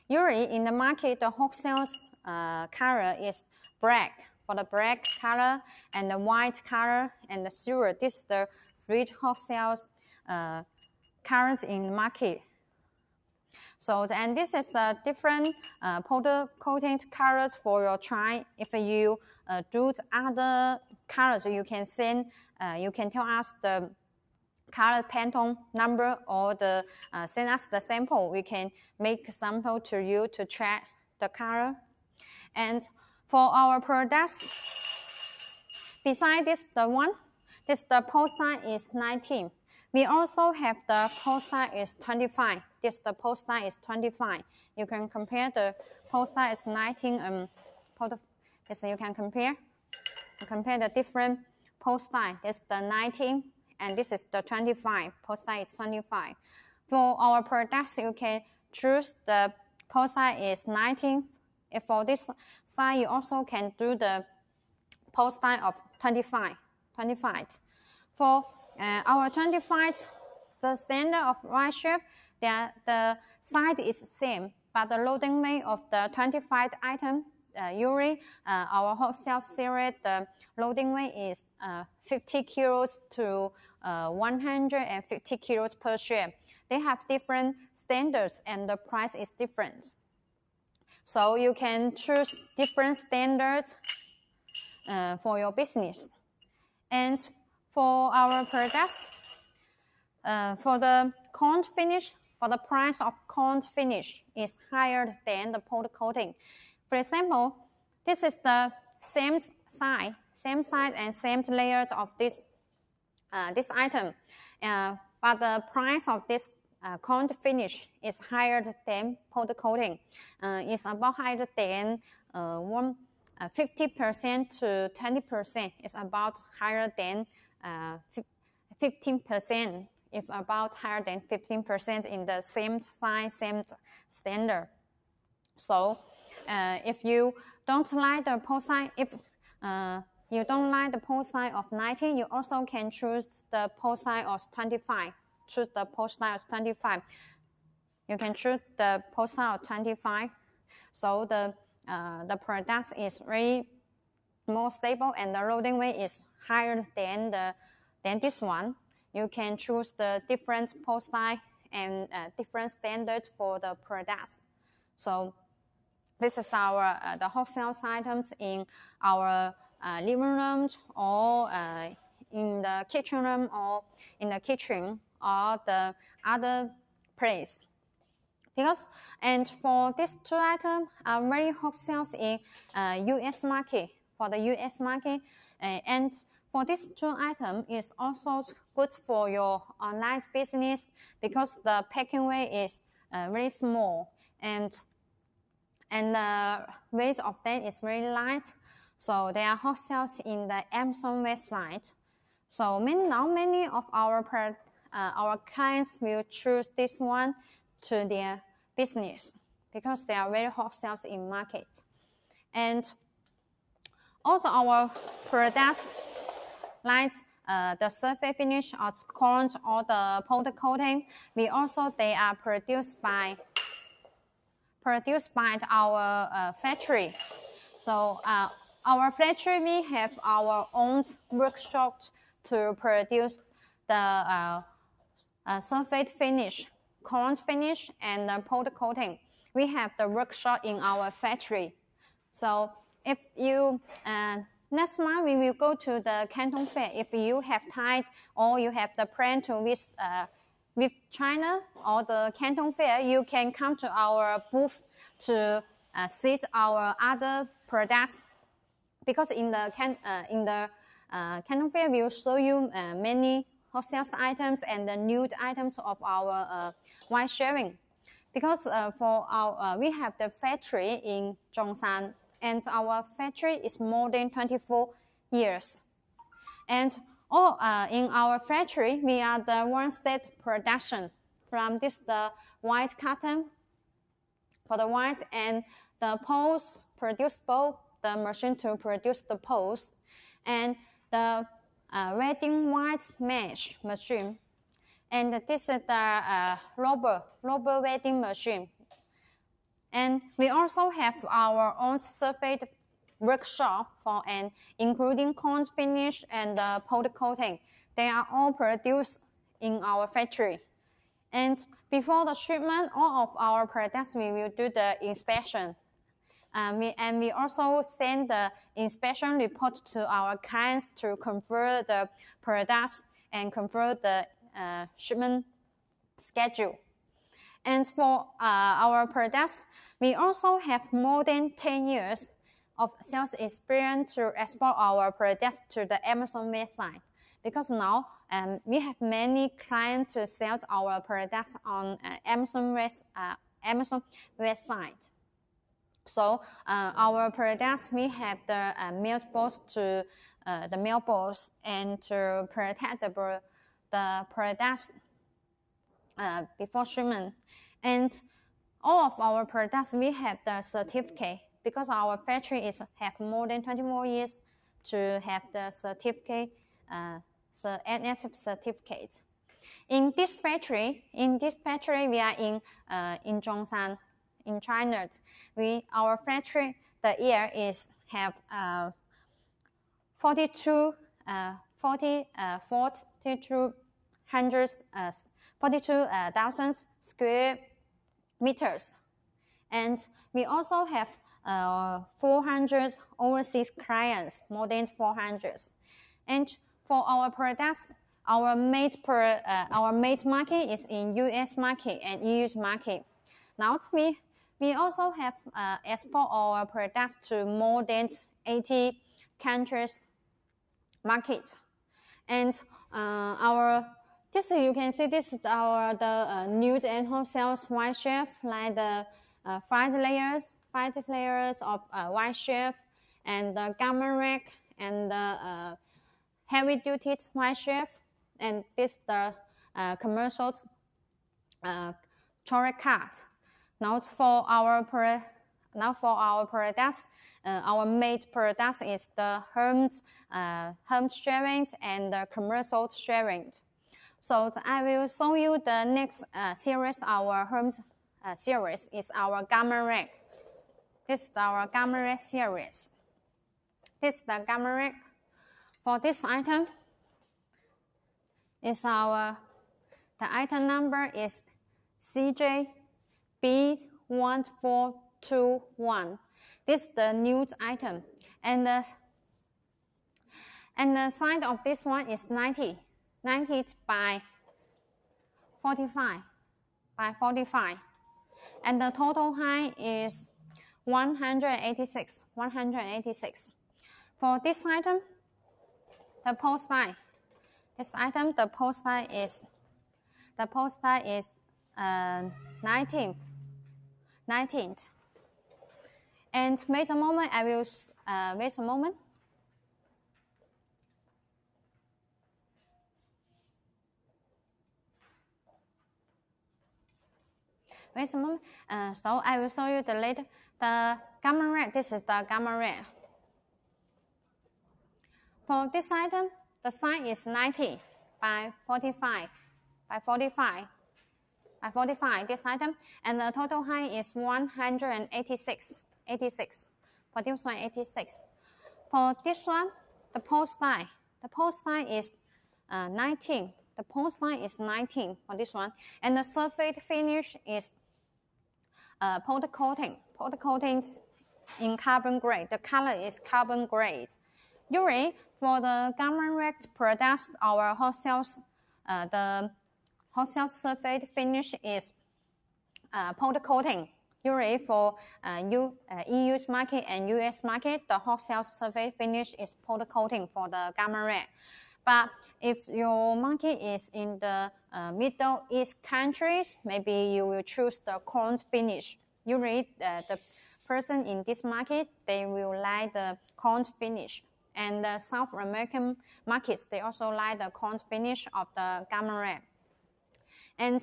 Usually in the market, the wholesale color is black, for the black color, and the white color, and the silver. This is the 3 wholesale colors in the market. So, and this is the different powder coating colors for your try. If you do other colors, you can send, you can tell us the color Pantone number, or the send us the sample. We can make sample to you to check the color. And for our products, beside this, the post size is 19. We also have the post size is 25. The post size is 25. You can compare the post size is 19 and you can compare the different post size. This is the 19 and this is the 25. Post size is 25. For our products, you can choose the post size is 19. If for this size, you also can do the post size of 25. For our 25, the standard of white shape, the size is same, but the loading weight of the 25 item, usually our wholesale series, the loading weight is 50 kilos to 150 kilos per share. They have different standards and the price is different. So you can choose different standards for your business. And for our products, for the corn finish, for the price of corn finish is higher than the powder coating. For example, this is the same size and same layers of this item, but the price of this corn finish is higher than powder coating. It's about higher than 50% to 20%. It's about higher than 15%. It's about higher than 15% in the same size, same standard. So, if you don't like the post size, if you don't like the post size of 19, you also can choose the post size of 25. choose the pole style 25. You can choose the pole style 25. So the product is very more stable and the loading weight is higher than this one. You can choose the different pole style and different standards for the products. So this is our the wholesale items in our living room or in the kitchen room or in the kitchen or the other place. And for these two items are very hot sales in US market, for the US market, and for these two items is also good for your online business because the packing weight is very small and the weight of them is very light. So they are hot sales in the Amazon website. So many of our clients will choose this one to their business because they are very hot sales in market. And also our products like the surface finish or corn or the powder coating, they are produced by our factory. So our factory, we have our own workshop to produce the surface finish, corn finish, and the powder coating. We have the workshop in our factory. So if you next month we will go to the Canton Fair. If you have time or you have the plan to visit with China or the Canton Fair, you can come to our booth to see our other products. Because in the Canton Fair, we will show you many hot sales items and the new items of our wine Shelving. Because for our we have the factory in Zhongshan, and our factory is more than 24 years. And in our factory, we are the one-step production from the white cotton for the white and the poles produce both the machine to produce the poles and the wedding white mesh machine. And this is the rubber wedding machine. And we also have our own surface workshop for including corn finish and powder coating. They are all produced in our factory. And before the shipment, all of our products we will do the inspection. We also send the inspection report to our clients to confirm the products and confirm the shipment schedule. And for our products, we also have more than 10 years of sales experience to export our products to the Amazon website. Because now we have many clients to sell our products on Amazon website. So our products, we have the mailbox to the mailbox and to protect the products before shipment. And all of our products, we have the certificate because our factory have more than 24 years to have the certificate, NSF certificate. In this factory, we are in Zhongshan, in China. Our factory, the year is have 42,000 square meters, and we also have 400 overseas clients, more than 400. And for our products, our main market is in US market and EU market. Now we also have export our products to more than 80 countries markets. And you can see this is the nude and wholesale wine chef, like the 5 layers of wine chef, and the garment rack, and the heavy duty wine chef, and this the commercial trolley cart. Now for our products, our main products is the home sharing and the commercial sharing. So I will show you the next series, our home series is our gamma rack. This is our gamma rack series. This is the gamma rack. For this item, the item number is CJB1421. This is the new item, and the size of this one is 90 by 45 by 45, and the total height is 186. For this item, the post height. This item, the post height is 19. And wait a moment, I will wait a moment. Wait a moment. So I will show you the gamma rack. This is the gamma rack. For this item, the size is 90 by 45 by 45 by 45. This item, and the total height is 186. For this one, 86. For this one, the post height. The post height is 19. The post height is 19 for this one, and the surface finish is powder coating in carbon grade. The color is carbon grade. Usually, for the gamma rack products, our the wholesale surface finish is powder coating. Usually, for EU market and US market, the wholesale surface finish is powder coating for the gamma rack. But if your market is in the Middle East countries, maybe you will choose the cone finish. Usually, the person in this market, they will like the cone finish. And the South American markets, they also like the cone finish of the gamma rack. And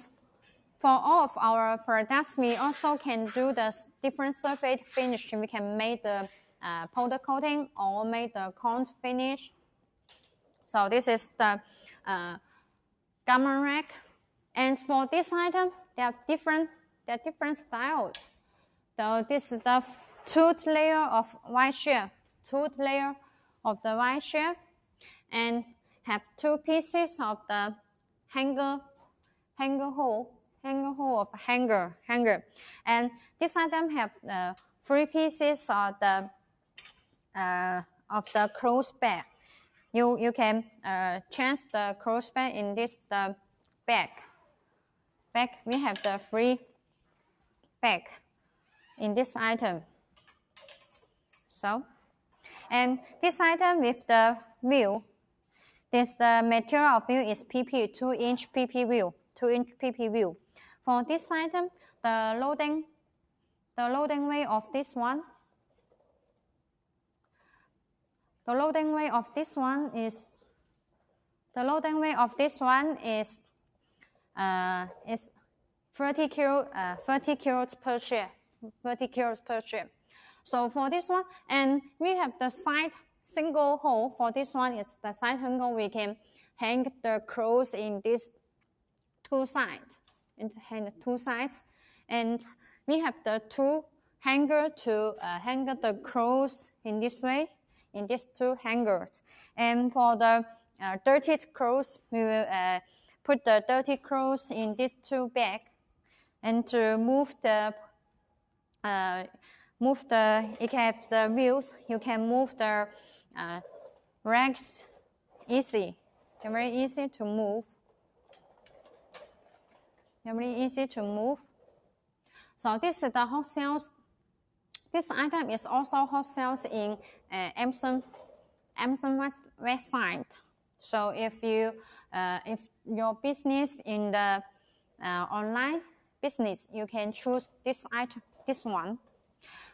for all of our products, we also can do the different surface finish. We can make the powder coating or make the cone finish. So this is the gamma rack. And for this item, there are different styles. So this is the tooth layer of white shell. Tooth layer of the white shell, and have two pieces of the hanger hole of hanger. And this item have 3 pieces of the clothes bag. You can change the clothes bag in this the bag. We have the 3 bag in this item. So, and this item with the wheel, the material of wheel is PP, 2-inch PP wheel, 2-inch PP wheel. For this item, the loading weight of this one, is 30 kilos per share. So for this one, and we have the side single hole. For this one, it's the side single. We can hang the clothes in these 2 sides. And we have the 2 hanger to hang the clothes in this way, in these 2 hangers. And for the dirty clothes, we will put the dirty clothes in these 2 bags. And to move the if you have the wheels, you can move the racks easy. They're very easy to move. So this is the hot sales. This item is also hot sales in Amazon website. So if your business in the online business, you can choose this item, this one.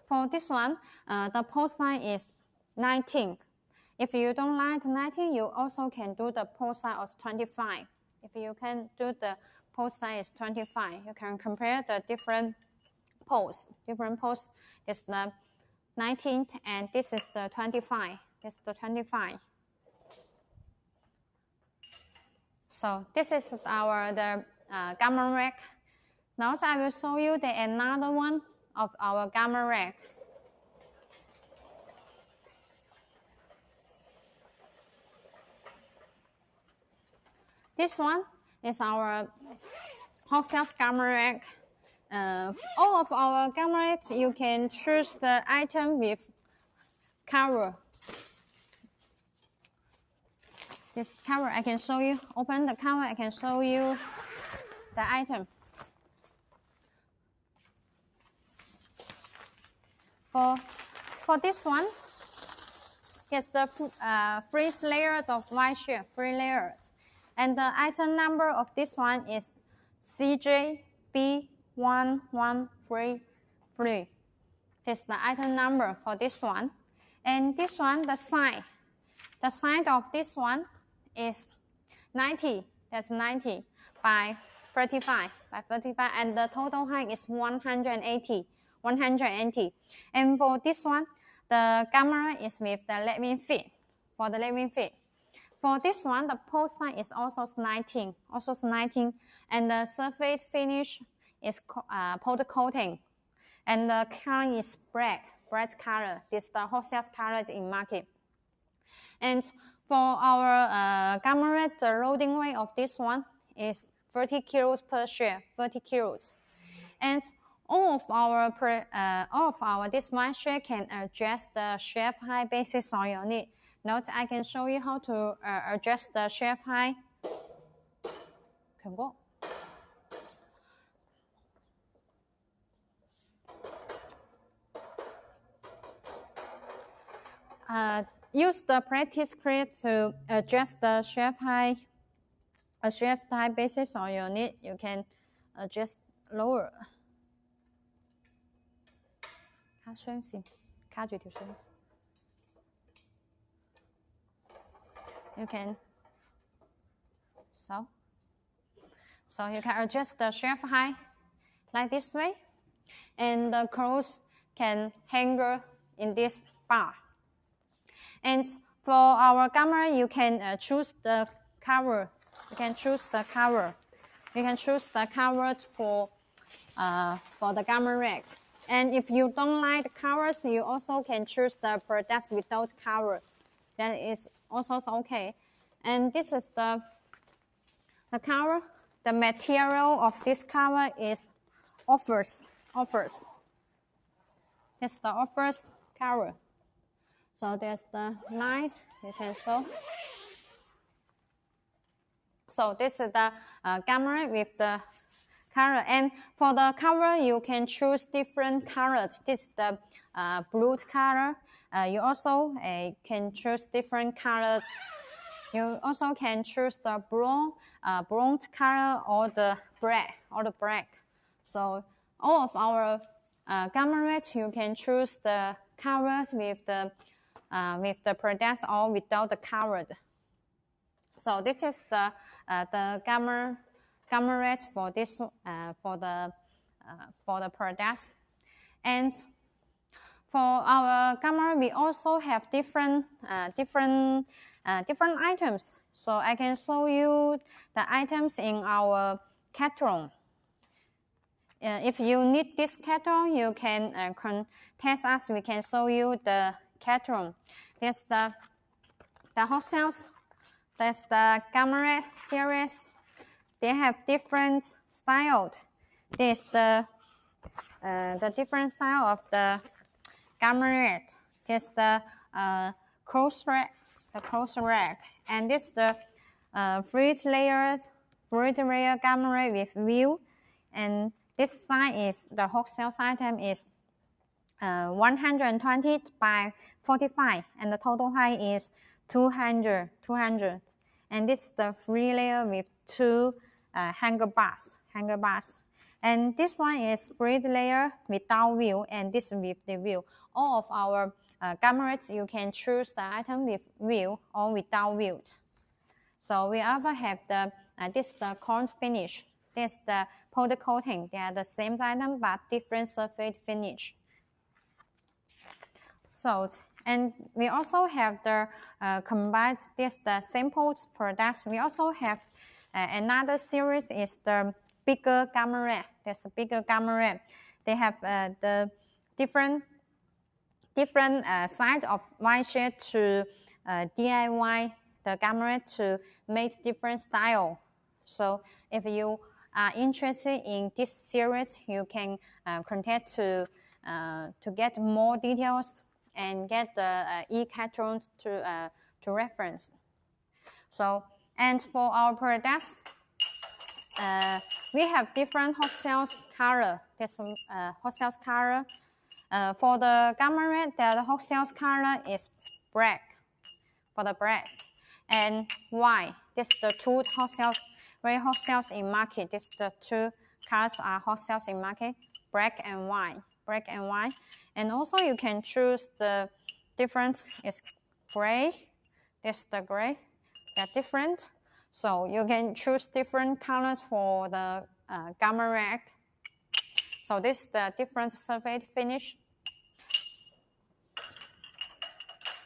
For this one, the post size is 19. If you don't like 19, you also can do the post size of 25. If you can do the post size 25, you can compare the different posts. Different posts is the 19, and this is the 25. This is the 25. So this is the gamma rack. Now I will show you another one of our gamma rack. This one is our hot cells gamma rack. All of our gamma racks, you can choose the item with cover. This cover, I can show you. Open the cover, I can show you the item. For this one, it's the free layers of white shell, free layers. And the item number of this one is CJB1133. This is the item number for this one. And this one, the size of this one is 90. That's 90 by 35. And the total height is 180. And for this one, the camera is with the lead-wing feet. For the lead-wing feet. For this one, the post height is also 19. And the surface finish is powder coating. And the color is bright color. This is the hot cells color in market. And for our camera, the loading weight of this one is 30 kilos per shell, 30 kilos. And all of our this one shell can adjust the shelf height basis on your need. Now I can show you how to adjust the shelf height. Can go. Use the practice grid to adjust the shelf height. A shelf height basis on your need. You can adjust lower. 卡聲先，卡住條聲。You can so you can adjust the shelf height like this way, and the clothes can hang in this bar. And for our camera, you can choose the cover. You can choose the cover for the camera rack. And if you don't like the covers, you also can choose the products without cover. That is also okay. And this is the cover. The material of this cover is offers. It's the offers cover. So there's the lines you can show. So this is the camera with the color. And for the cover, you can choose different colors. This is the blue color. You also can choose different colors. You also can choose the bronze color or the black. So all of our cameras, you can choose the colors with the products or without the cover. So this is the camera for this for the products. And for our camera, we also have different items. So I can show you the items in our catalog. If you need this catalog, you can contact us. We can show you the catalog. There's the hot cells. That's the camera series. They have different styles. This is the different style of the camera. This is the close rack. And this is the fluid layer camera with view. And this size is the hot cells item is 120 by 45, and the total height is 200. And this is the free layer with two hanger bars. And this one is free layer without view, and this with the view. All of our cameras, you can choose the item with view or without view. So we also have this is the corn finish. This is the powder coating. They are the same item but different surface finish. So, and we also have the combined the samples products. We also have Another series is the bigger gamma ray. There's a bigger gamma ray. They have the different side of Y shade to DIY the gamma ray to make different style. So if you are interested in this series, you can contact to get more details and get the e-cartons to reference. So, and for our products, we have different hot cells color. There's some hot cells color. For the gamma ray, the hot cells color is black. For the black and white, this the two hot cells, very hot cells in market. This the two colors are hot cells in market, black and white, black and white. And also you can choose the different is gray. This the gray. They're different. So you can choose different colors for the gamma ray. So this is the different surface finish.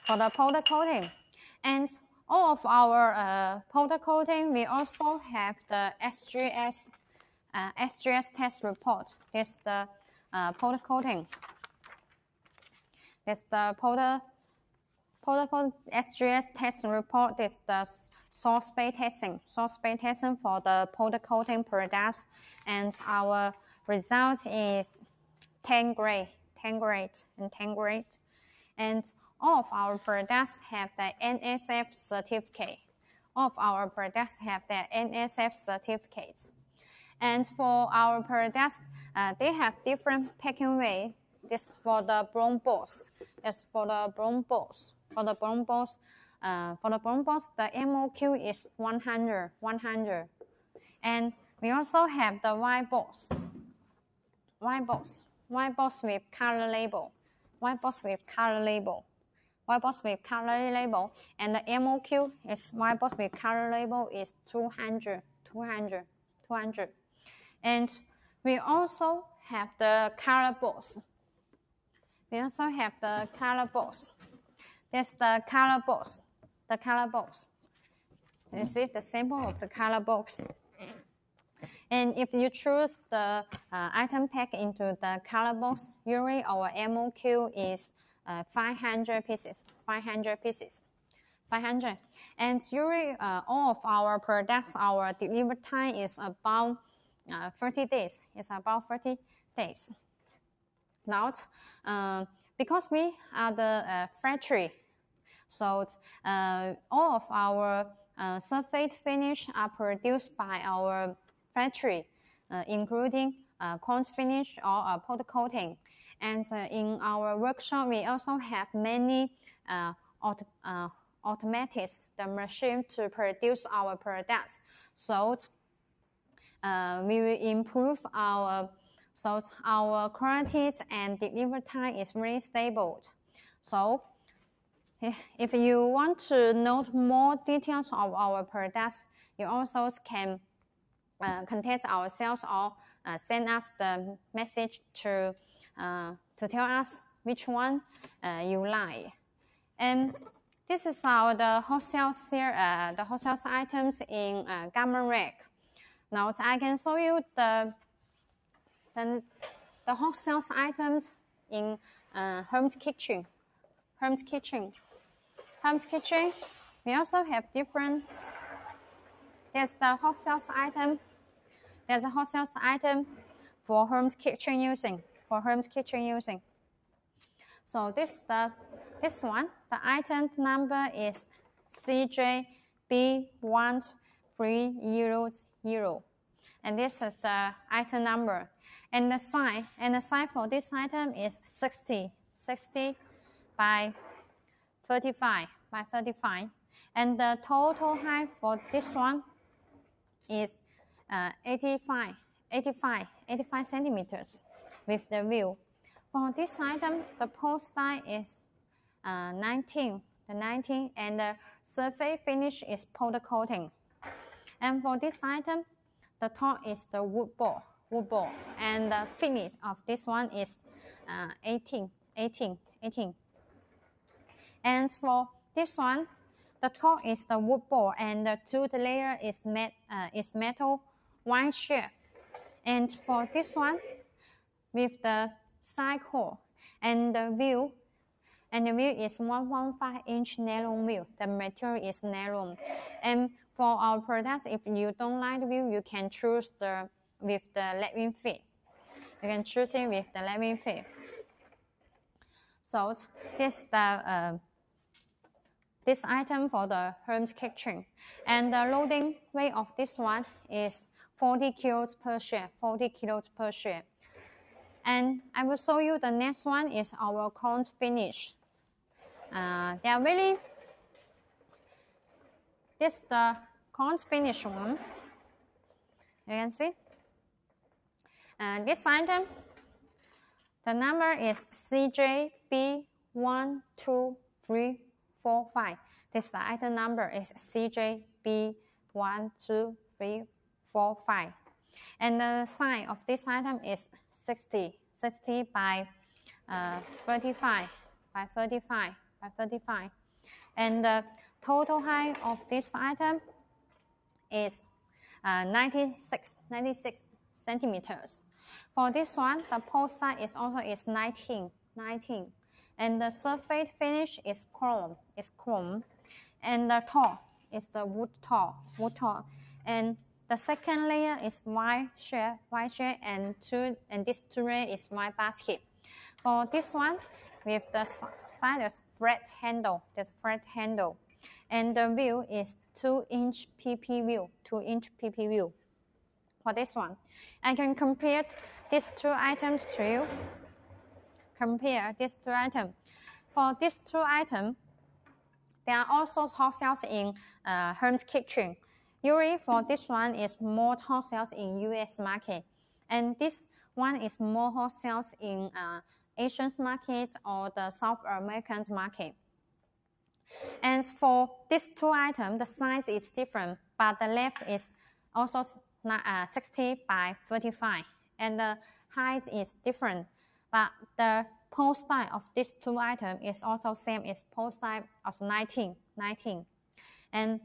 For the powder coating. And all of our powder coating, we also have the SGS test report. This is the powder coating. This is the powder coating SGS test report. This is the source space testing for the powder coating products. And our result is 10 grade. And all of our products have the NSF certificate. All of our products have the NSF certificate. And for our products, they have different packing way. This is for the brown balls. This for the brown balls. For the brown balls, the MOQ is 100. And we also have the white balls. White balls with color label. White balls with color label. And the MOQ is white balls with color label is 200. And we also have the color balls. There's the color balls. You see the sample of the color balls. And if you choose the item pack into the color box, usually our MOQ is 500 pieces. And usually all of our products, our delivery time is about 30 days. Now, because we are the factory, so all of our surface finish are produced by our factory, including coat finish or powder coating. And in our workshop, we also have many automatics, the machine to produce our products. So we will improve our quality and delivery time is very stable. So if you want to know more details of our products, you also can contact our sales or send us the message to tell us which one you like. And this is the wholesale items in gamma rack. Now I can show you the wholesale items in home kitchen. We also have different. There's the wholesale item. There's a wholesale item for home kitchen using. So this one, the item number is CJB1300, and this is the item number. And the size for this item is 60 by 35 and the total height for this one is 85 centimeters with the wheel. For this item, the post size is 19, and the surface finish is powder coating. And for this item, the top is the wood ball, and the finish of this one is 18. And for this one, the top is the wood ball, and the tooth layer is metal wine shape. And for this one, with the side hole and the wheel is 1.5-inch nylon wheel. The material is nylon. And for our products, if you don't like the wheel, you can choose with the lead-wing feet. You can choose it with the lead-wing feet. So this this item for the home kitchen, and the loading weight of this one is 40 kilos per share. 40 kilos per share. And I will show you the next one is our corn finish. They are really, this the corn finish one. You can see. This item, the number is CJB12345. This the item number is CJB12345. And the size of this item is 60 by 35 by 35 by 35. And the total height of this item is 96 centimeters. For this one, the post size is also 19. And the surface finish is chrome. And the top is the wood top. And the second layer is white shell, and this two layer is white basket. For this one, with the side is flat handle, and the wheel is 2-inch PP wheel, 2-inch PP wheel. For this one, I can compare these two items to you. Compare these two items. For these two items, there are also hot sales in home kitchen. Usually for this one is more hot sales in US market, and this one is more hot sales in Asian markets or the South American market. And for these two items, the size is different, but the length is also 60 by 35, and the height is different. But the post size of these two items is also same as post size of 19. And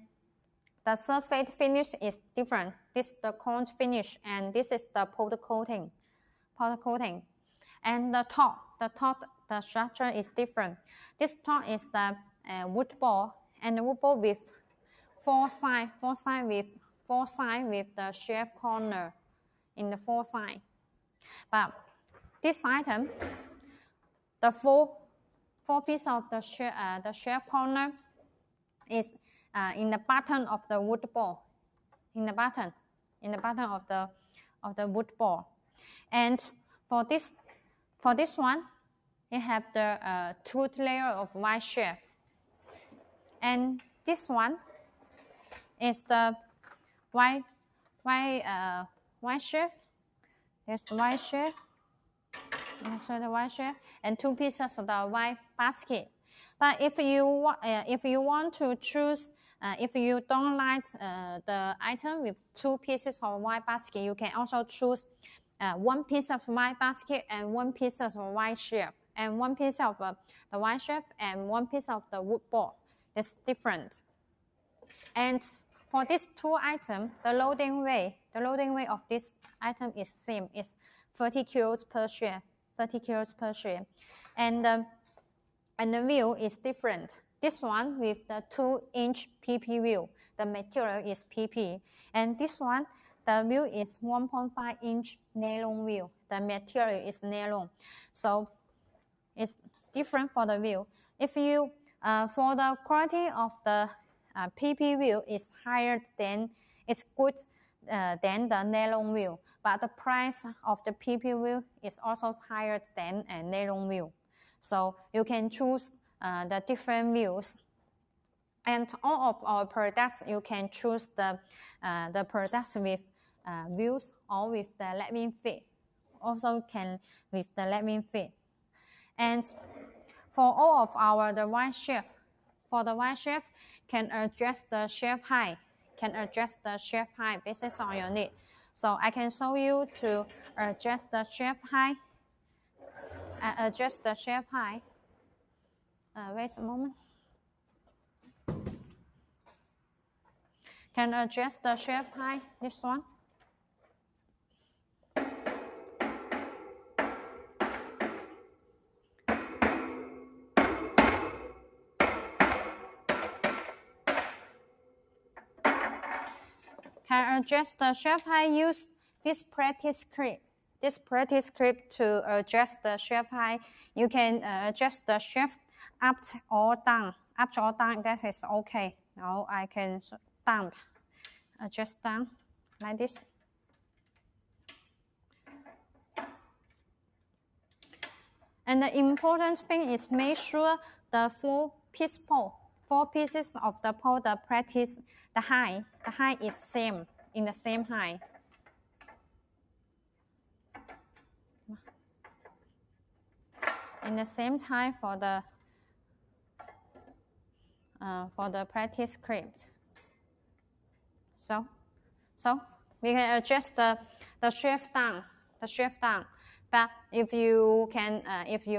the surface finish is different. This is the corn finish, and this is the powder coating. And the structure is different. This top is the wood ball, and the wood ball with four sides with the shelf corner in the four sides. But this item, the four piece of the shelf corner is in the bottom of the wood ball, in the bottom of the wood ball. And for this one, it have the tooth layer of white shape. And this one is the white shape. There's white shape. So the white shape and two pieces of the white basket. But if you want to choose, if you don't like the item with two pieces of white basket, you can also choose one piece of white basket and one piece of white shape, and one piece of the white shape and one piece of the wood ball. It's different. And for these two items, the loading weight of this item is same. It's 30 kilos per share. 30 kilos per share. And the wheel is different. This one with the 2-inch PP wheel, the material is PP. And this one, the wheel is 1.5-inch nylon wheel. The material is nylon. So it's different for the wheel. If you, for the quality of the PP wheel is higher than, it's good than the nylon wheel. But the price of the PP wheel is also higher than a nylon wheel. So you can choose the different wheels. And all of our products, you can choose the products with wheels or with the lead-wing feet. Also can with the lead-wing feet. And for all of our the white shape, for the white shape, can adjust the shape height. Based on your need. So I can show you to adjust the shape height. Wait a moment. Can adjust the shelf height, this one. Can adjust the shelf height, use this practice script. This practice script to adjust the shelf height. You can adjust the shelf up or down. Up or down, that is okay. Now I can down, adjust down like this. And the important thing is make sure the four pieces of the pole, the height is same, in the same height. In the same time for the practice script. So we can adjust the shelf down, But if you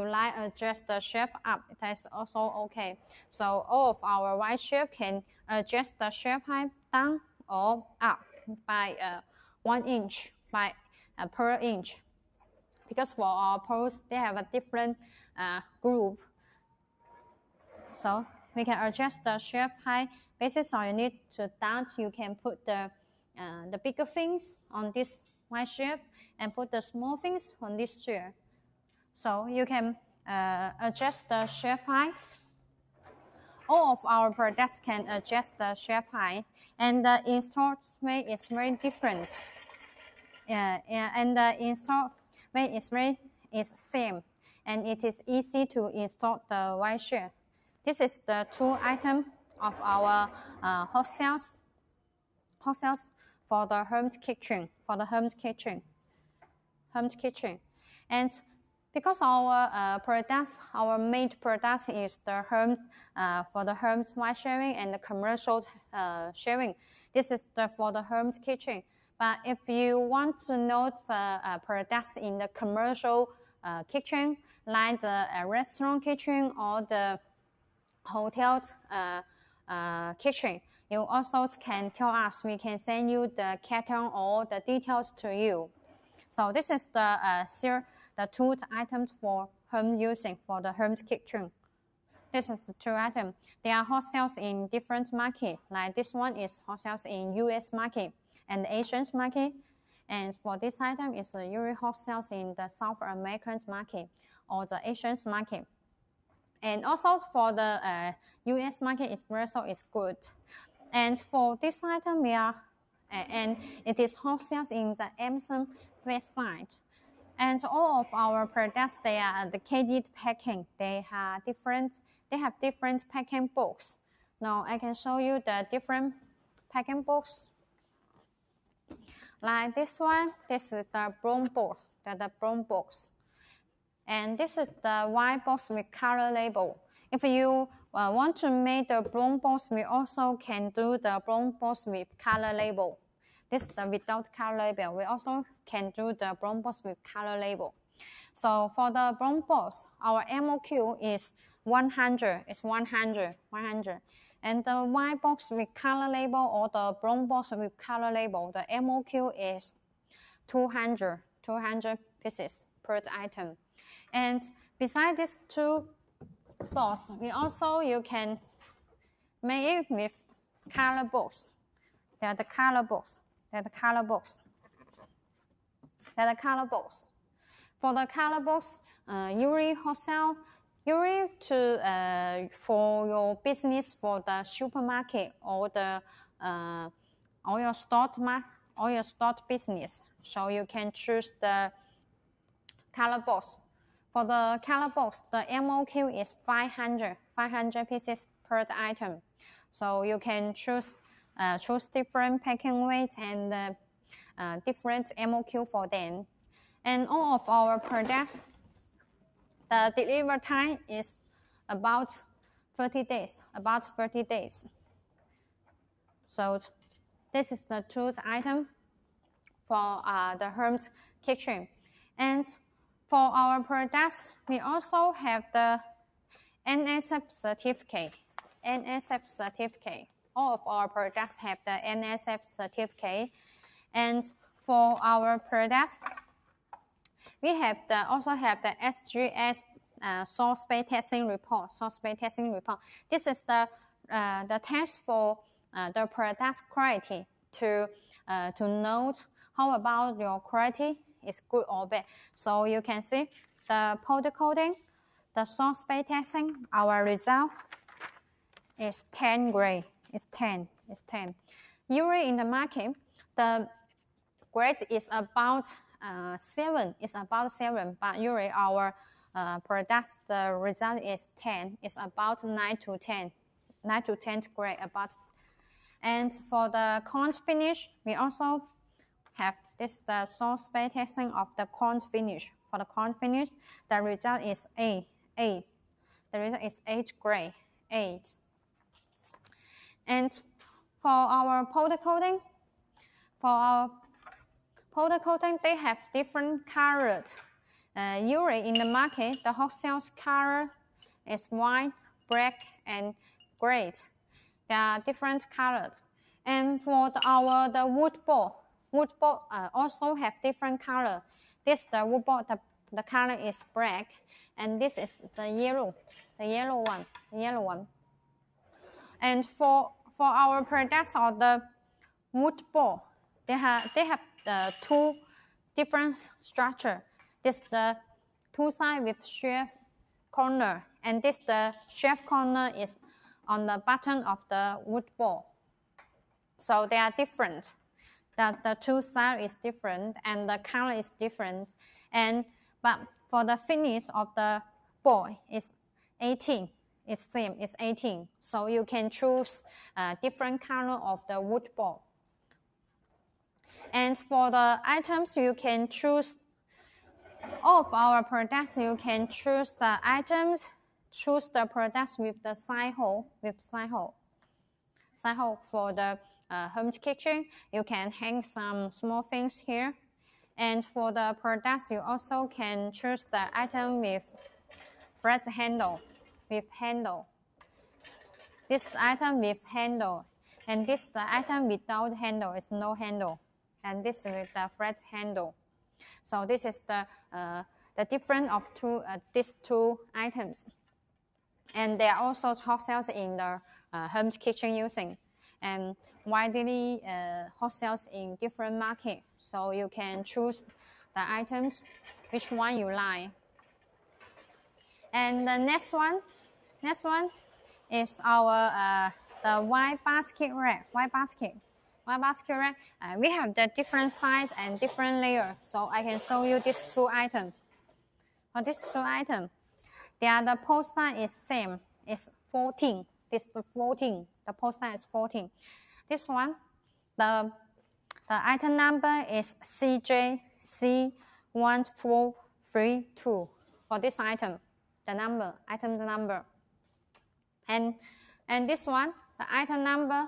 like adjust the shelf up, that's also okay. So all of our white shelf can adjust the shelf height down or up by 1 inch per inch. Because for our poles, they have a different group. So we can adjust the shelf height. Based on you need to down, you can put the bigger things on this white shelf and put the small things on this shelf. So you can adjust the shelf height. All of our products can adjust the shelf height, and the install way is very different. And the install way is same, and it is easy to install the white shelf. This is the 2 items of our hot cells for the home kitchen. And because our our main products is the home for the home white shelving and the commercial shelving. This is for the home kitchen. But if you want to know the products in the commercial kitchen, like the restaurant kitchen or the hotel kitchen, you also can tell us. We can send you the catalog or the details to you. So this is the 2 items for home using for the home kitchen. This is the 2 items. They are hot sales in different markets. Like this one is hot sales in US market and the Asian market. And for this item, it's usually hot sales in the South American market or the Asian market. And also for the US market, espresso is good. And for this item, and it is hot sales in the Amazon website. And all of our products, they are dedicated packing. They have different packing box. Now I can show you the different packing box. Like this one, this is the brown box. The brown box. And this is the white box with color label. If you want to make the brown box, we also can do the brown box with color label. This is the without color label. We also can do the brown box with color label. So for the brown box, our MOQ is 100. It's 100. And the white box with color label or the brown box with color label, the MOQ is 200 pieces per item. And besides these 2 boxes, you can make it with color box. They are the color box. For the color box, usually wholesale, for your business for the supermarket or your store business. So you can choose the color box. For the color box, the MOQ is 500 pieces per item. So you can choose different packing weights and different MOQ for them. And all of our products, the delivery time is about 30 days. So this is the 2 item for the home kitchen. And for our products, we also have the NSF certificate. all of our products have the NSF certificate. And for our products, we also have the SGS source space testing report. This is the test for the product quality to note how about your quality is good or bad. So you can see the powder coating, the source space testing, our result is 10 grade. It's 10. Usually in the market, the grade is about 7. It's about 7, but usually our product, the result is 10. It's about 9 to 10. 9 to 10 grade about. And for the cone finish, we also have the source space testing of the cone finish. For the cone finish, the result is 8. The result is 8 grade. 8. And for our powder coating, they have different colors. Usually in the market, the wholesale color is white, black, and gray. There are different colors. And for the wood ball also have different color. This the wood ball, the color is black, and this is the yellow one. And for our products of the wood ball, they have the 2 different structure. This the 2 sides with shelf corner, and this the shelf corner is on the bottom of the wood ball. So they are different. The 2 sides is different, and the color is different. But for the finish of the ball is 18. It's same. It's 18. So you can choose different color of the wood ball. And for the items, you can choose all of our products. You can choose the items. Choose the products with the side hole. Side hole for the home kitchen. You can hang some small things here. And for the products, you also can choose the item with flat handle. This item with handle, and this the item without handle is no handle, and this with the flat handle. So this is the difference of these 2 items, and there are also hot sales in the home kitchen using, and widely hot sales in different market. So you can choose the items which one you like. And the next one is our the white basket rack. We have the different size and different layer. So I can show you these 2 items. For these 2 items, the post size is same. It's 14. This is 14. The post size is 14. This one, the item number is CJC1432 for this item. The number. And this one, the item number.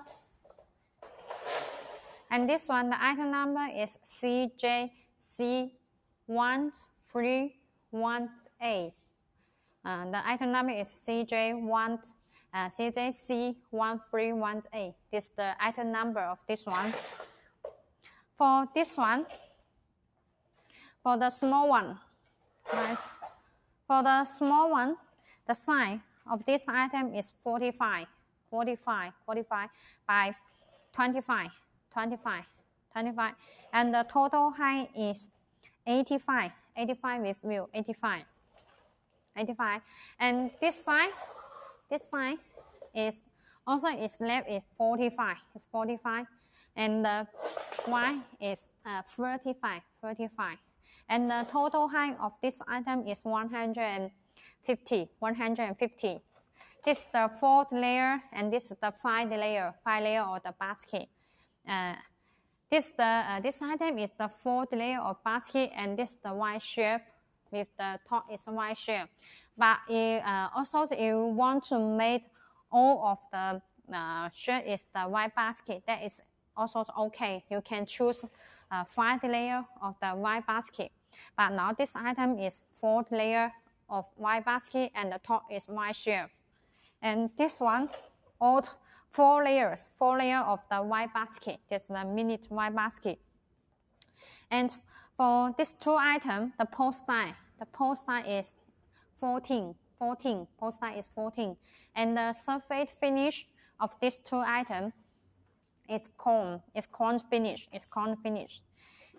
And this one, the item number is CJC1318. The item number is CJC1318. This is the item number of this one. For this one, for the small one, right? For the small one, the size of this item is 45 by 25, and the total height is 85 with view, 85. And this side is also left is 45. It's 45, and the wide is 35. And the total height of this item is 150. This is the 4th layer, and this is the 5th layer of the basket. This item is the 4th layer of basket, and this is the white shelf with the top is white shelf. But also if you want to make all of the shelf is the white basket, that is also okay. You can choose 5th layer of the white basket. But now this item is 4th layer of white basket, and the top is white shelf. And this one, all 4 layers of the white basket. That's the mini white basket. And for these 2 items, the post size is 14. Post size is 14. And the surface finish of these 2 items is cone finish.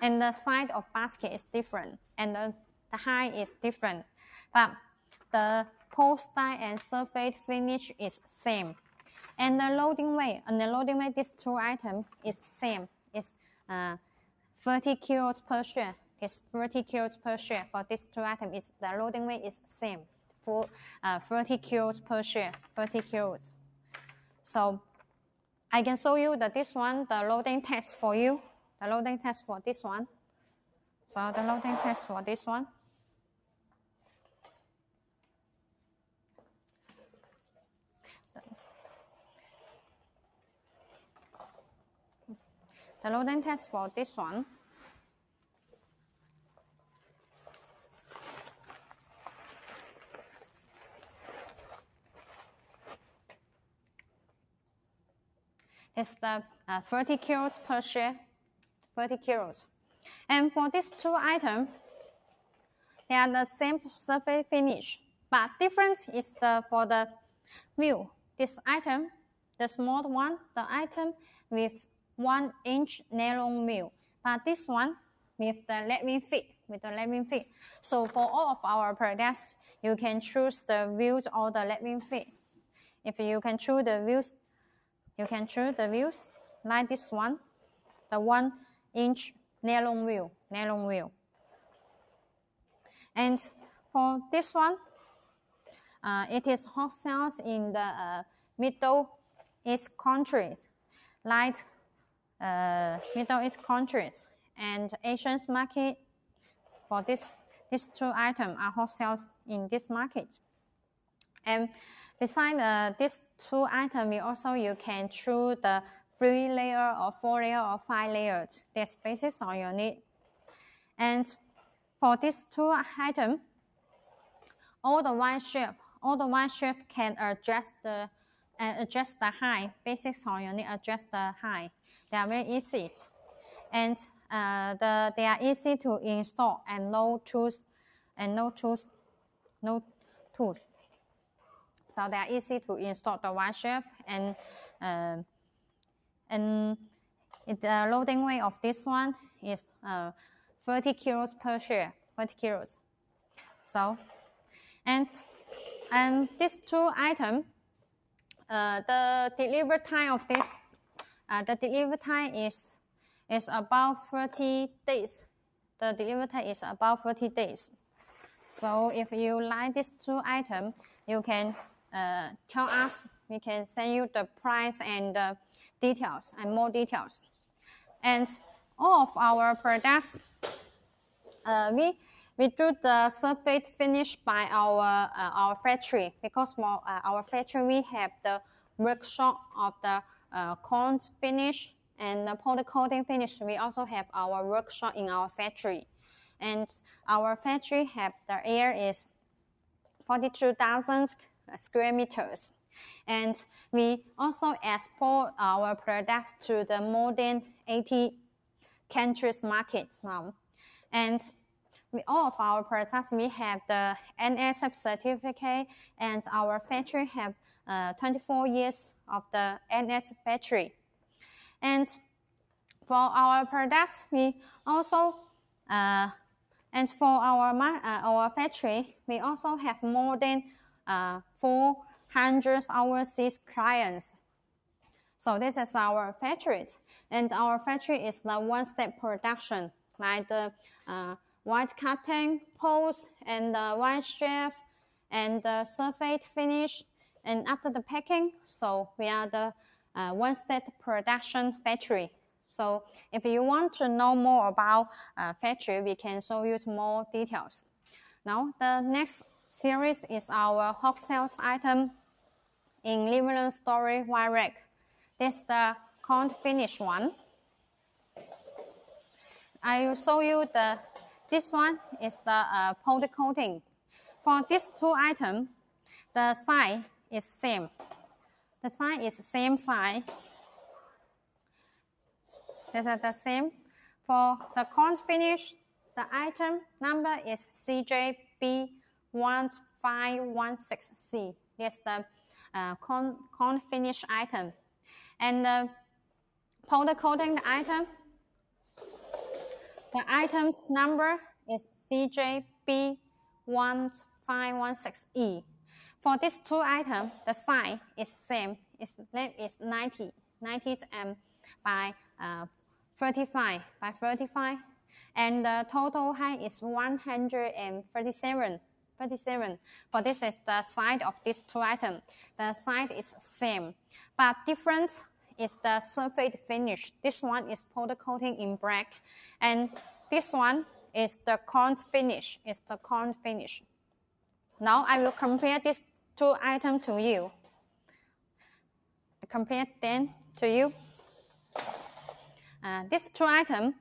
And the size of basket is different, and the height is different. But the post size and surface finish is same. And the loading weight, these 2 items is same. It's 30 kilos per share. It's 30 kilos per share. For these 2 items, the loading weight is same. For 30 kilos per share. 30 kilos. So I can show you this one, the loading test for you. The loading test for this one. So the loading test for this one. The loading test for this one. It's the 30 kilos per share, 30 kilos. And for these 2 items, they are the same surface finish, but difference is for the wheel. This item, the small one, the item with 1-inch nylon wheel, but this one with the lead fit. So for all of our products, you can choose the wheels or the lead fit. If you can choose the wheels, like this one, the 1-inch nylon wheel. And for this one, it is hot sales in the Middle East countries, like Middle East countries and Asian market. For these 2 items are hot sales in this market. And besides these 2 items, you can choose the 3 layer or 4 layer or 5 layers. That's basis on your need. And for these 2 items, all the wide shape can adjust the height. Basics on your need, adjust the height. They are very easy, and they are easy to install and no tools. So they are easy to install the wide shape, and the loading weight of this one is 30 kilos per share. 30 kilos. So, and these 2 items, the delivery time of this, the delivery time is about 30 days. The delivery time is about 30 days. So if you like these 2 items, you can tell us. We can send you the price and details and more details. And all of our products, we do the surface finish by our factory, because for our factory we have the workshop of the cone finish and the powder coating finish. We also have our workshop in our factory, and our factory have the area is 42,000 square meters, and we also export our products to the more than 80 countries markets now. And all of our products, we have the NSF certificate, and our factory have 24 years of the NS factory. And for our products, we also and for our factory, we also have more than 400 overseas clients. So this is our factory, and our factory is the one-step production, like the white cutting, post, and the white shape, and the surface finish, and after the packing. So we are the one-step production factory. So if you want to know more about factory, we can show you more details. Now the next series is our hot sales item in living room storage wire rack. This is the cone finish one. I will show you this one is the powder coating. For these 2 items, the size is same. The size is the same size. This is the same. For the cone finish, the item number is CJB1516C. This is the cone finish item. And the powder coating item, the item number is CJB1516E. For these two items, the size is same. It's 90 by 35 by 35, and the total height is 137. For this is the size of these two items. The size is same, but different is the surface finish. This one is powder coating in black, and this one is the cone finish. Now I will compare these two items to you. Compare them to you. These two items,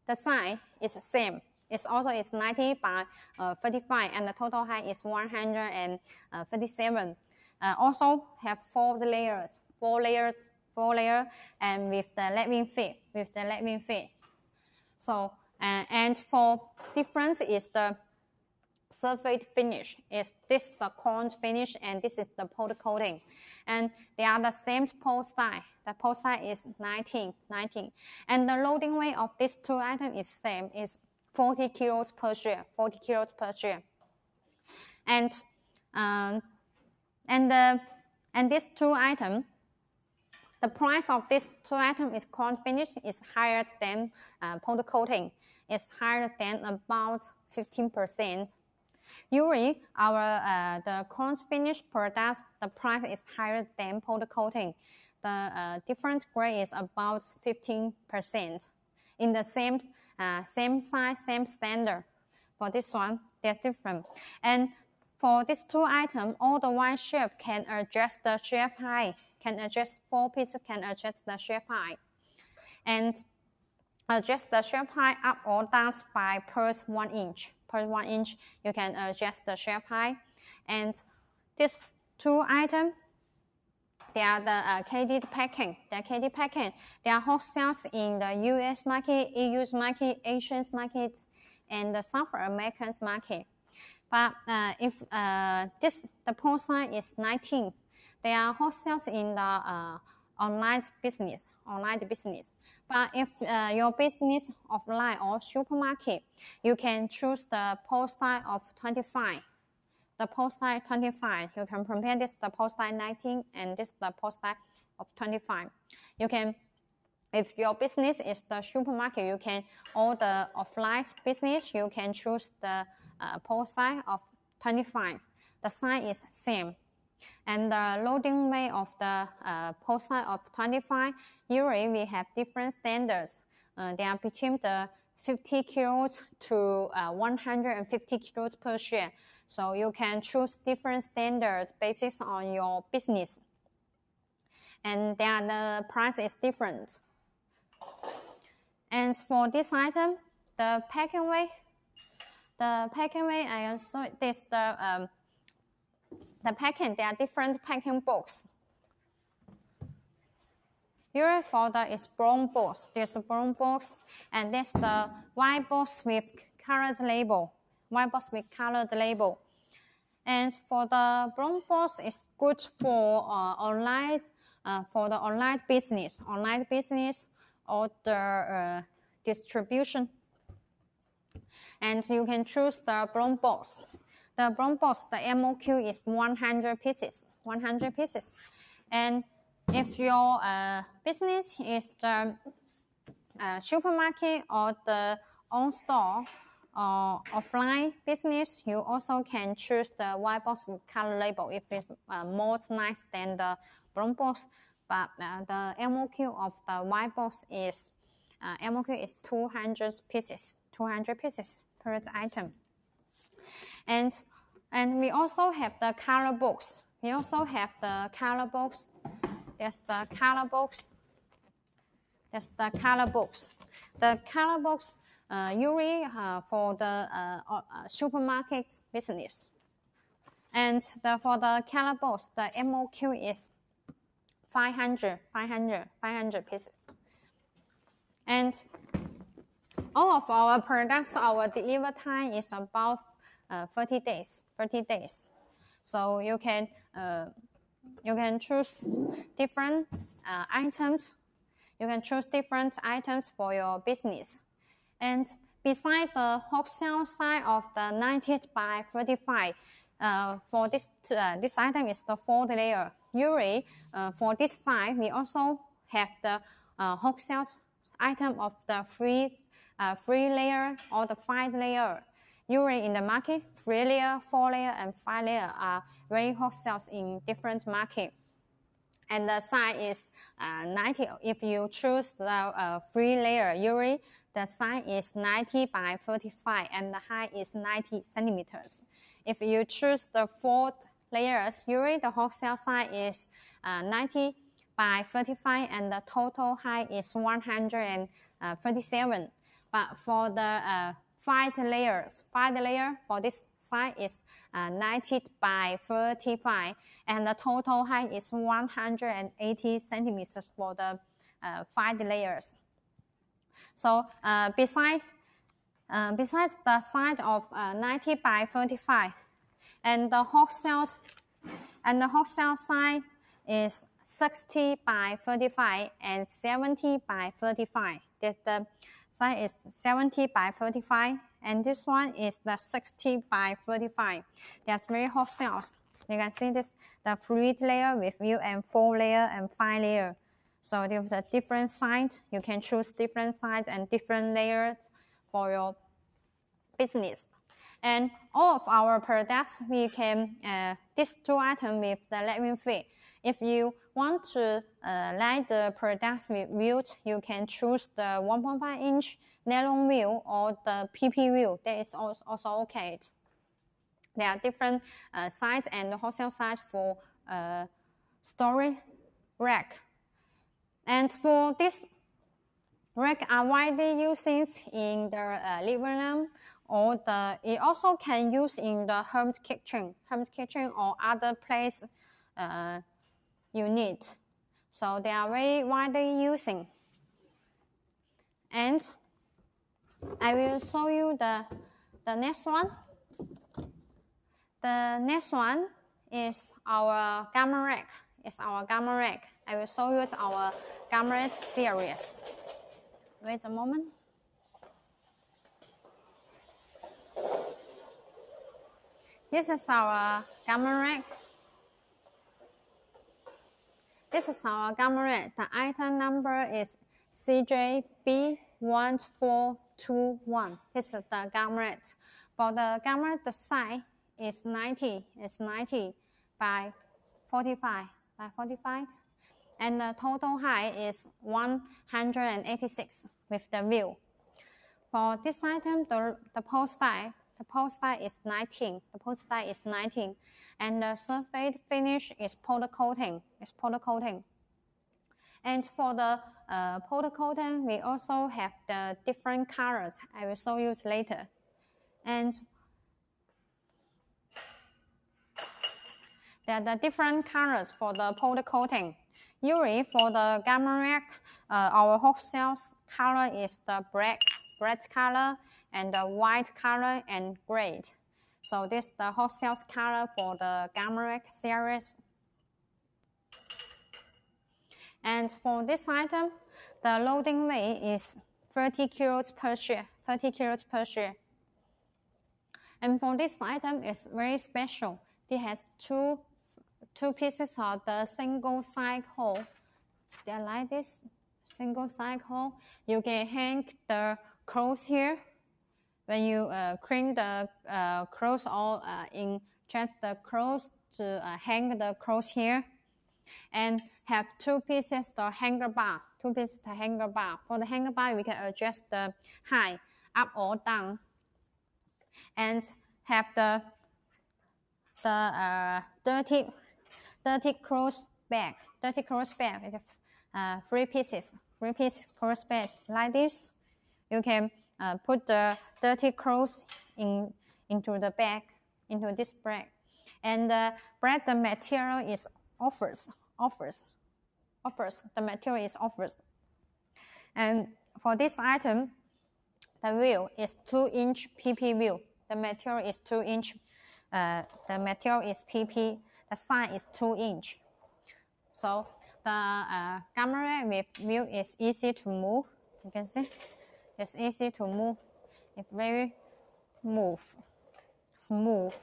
the size is the same. It's also 90 by 35, and the total height is 137. Also have four layers, and with the lead feet. So and for difference is the surface finish. Is this the cone finish, and this is the powder coating, and they are the same pole style. The pole style is 19, and the loading weight of these two items is same. Is 40 kilos per share. And these two items, the price of these two items is cone finish is higher than powder coating. It's higher than about 15%. Usually, the cone finish products, the price is higher than powder coating. The different grade is about 15%. In the same size, same standard. For this one, they're different. And for these two items, all the wine chef can adjust the chef height. Four pieces can adjust the chef height. And adjust the chef height up or down by per 1 inch. Per 1 inch, you can adjust the chef height. And these two items, they are the KD packing. They are hot sales in the US market, EU market, Asian market, and the South American market. But if the pole size is 19, they are hot sales in the online business. But if your business offline or supermarket, you can choose the pole size of 25. The pole size 25. You can compare this the pole size 19 and this the pole size of 25. You can, if your business is the supermarket, you can, or the offline business, you can choose the pole size of 25. The size is same. And the loading weight of the pole size of 25, usually we have different standards. They are between the 50 kilos to 150 kilos per share. So you can choose different standards based on your business. And the price is different. And for this item, the packing weight, I also this the packing. There are different packing box. Here for the is brown box. There's a brown box, and that's the white box with colored label. And for the brown box, it's good for online, for the online business or the distribution. And you can choose the brown box. The brown box, the MOQ is 100 pieces. And if your business is the supermarket or the own store or offline business, you also can choose the white box with color label if it's more nice than the brown box. But the MOQ of the white box is 200 pieces per item. And we also have the color box. There's the color box. The color box usually for the supermarket business. And for the color box, the MOQ is 500 pieces. And all of our products, our delivery time is about 30 days. So you can choose different items. You can choose different items for your business. And beside the wholesale side of the 90 by 35, for this item is the 4th layer. Usually, for this side, we also have the wholesale item of the 3 layer or the 5 layer. Usually in the market, 3 layer, 4 layer, and 5 layer are very wholesale in different markets. And the size is 90. If you choose the 3 layer, usually the size is 90 by 35 and the height is 90 centimeters. If you choose the 4th layers, usually the wholesale size is 90 by 35 and the total height is 137. But for the 5 layers for this size is 90 by 35 and the total height is 180 centimeters for the 5 layers. So besides the size of 90 by 35 and the wholesale size is 60 by 35 and 70 by 35. The size is 70 by 35 and this one is the 60 by 35. That's very wholesale. You can see this, the 3 layer with view and 4 layer and 5 layer. So there's a different size. You can choose different size and different layers for your business. And all of our products, we can, these 2 items with the leveling feet. If you want to light the products with wheels, you can choose the 1.5 inch nylon wheel or the PP wheel. That is also okay. There are different size and wholesale size for storage rack. And for this rack are widely used in the living room or it also can use in the home kitchen or other place you need. So they are very widely using. And I will show you the next one. The next one is our gamma rack. I will show you our gamma rack series. Wait a moment. This is our gamma rack. The item number is CJB1421. This is the gamma rack. For the gamma rack, the size is 90 by 45 and the total height is 186 with the view. For this item, the post die is 19. And the surface finish is powder coating. And for the powder coating, we also have the different colors. I will show you later. And there are the different colors for the powder coating. Usually for the gamma rack, our wholesale color is the black color and the white color and gray. So this is the wholesale color for the gamma rack series. And for this item, the loading weight is 30 kilos per share. And for this item, it's very special. It has two pieces of the single side hole. They're like this, single side hole. You can hang the clothes here. When you clean the clothes or change the clothes to hang the clothes here. And have 2 pieces the hanger bar. For the hanger bar, we can adjust the height up or down. And have the dirty clothes bag. With 3 pieces clothes bag like this. You can put the dirty clothes into the bag, into this bag. And the material is offers. offers. The material is offers. And for this item, the wheel is 2-inch PP wheel. The material is 2-inch. The material is PP. The size is 2-inch. So the gamma ray with wheel is easy to move. You can see it's easy to move. It's very smooth.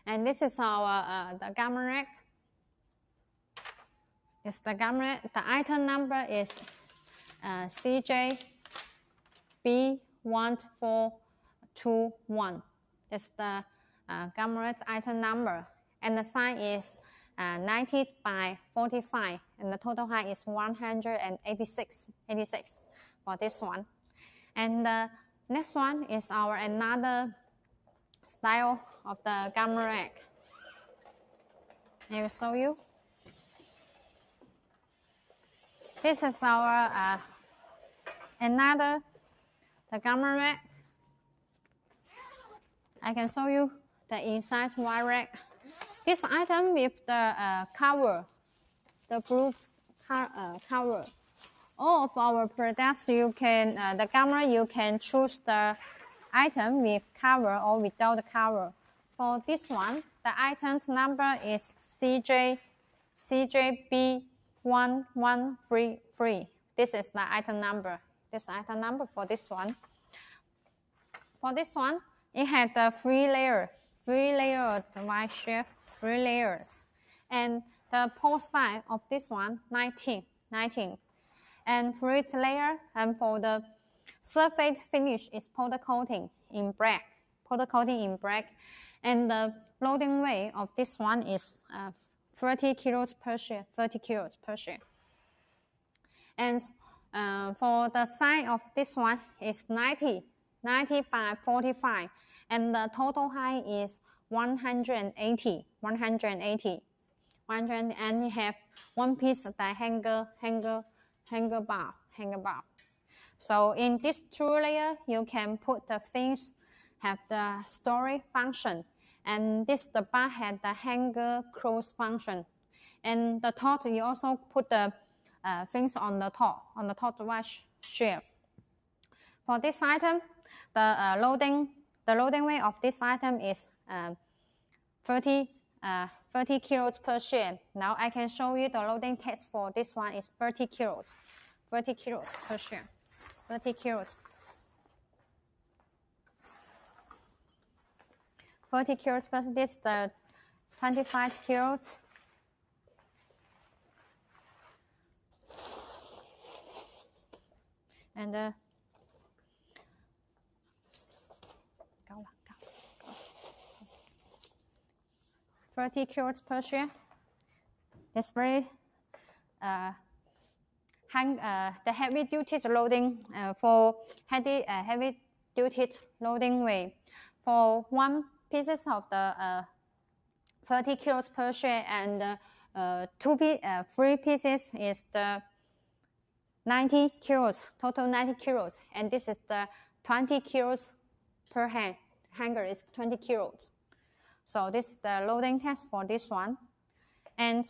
And this is our the gamma rack. It's the gamma rack. The item number is CJB1421. That's the gamma rack item number. And the size is 90 by 45. And the total height is 186 for this one. And the next one is our another style of the gamma rack. I will show you. This is our the gamma rack. I can show you the inside wire rack. This item with the cover, the blue cover. All of our products, you can the camera you can choose the item with cover or without the cover. For this one, the item number is CJB1133. This is the item number. This item number for this one. For this one, it has the three layered wire shape, 3 layers, and the pole size of this one 19. And for its layer, and for the surface finish is powder coating in black. And the loading weight of this one is 30 kilos per share. And for the size of this one is 90 by 45, and the total height is 180. And you have one piece of the hanger bar. So in this 2 layer, you can put the things have the storage function, and this the bar has the hanger close function. And the top, you also put the things on the top wire shelf. For this item, the loading weight of this item is 30 kilos per share. Now I can show you the loading test for this one is 30 kilos per share. 30 kilos. 40 kilos per share. This is the 25 kilos. And 30 kilos per share. That's very the heavy duty loading for heavy duty loading weight for one pieces of the 30 kilos per share, and 3 pieces is the 90 kilos, total 90 kilos, and this is the 20 kilos per hanger is 20 kilos. So this is the loading test for this one. And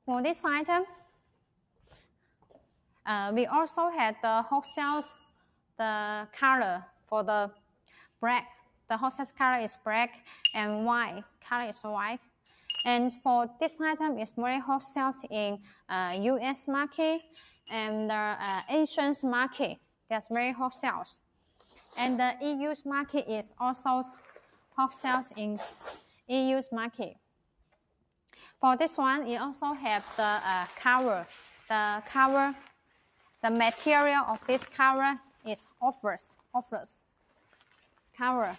for this item, we also had the wholesale the color for the black. The wholesale color is black and white. Color is white. And for this item, it's very wholesale in US market and the Asian market. That's very wholesale. And the EU's market is also wholesale in EU's market. For this one, it also have the cover. The material of this cover is offers cover.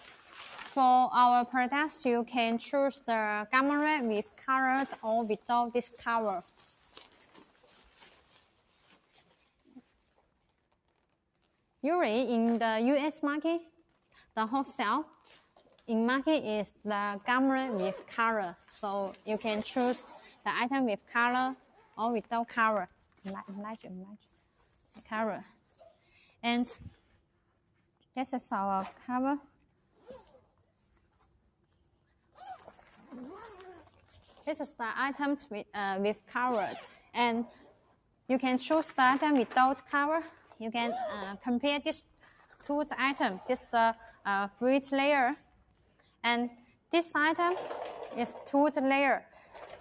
For our products, you can choose the gamma ray with colors or without this cover. Usually in the US market, the wholesale in market is the gamma ray with color. So you can choose the item with color or without color. Enlarge. Color. And this is our cover. This is the item with covered, and you can choose the item without cover. You can compare this two item. This is the fruit layer, and this item is two layer.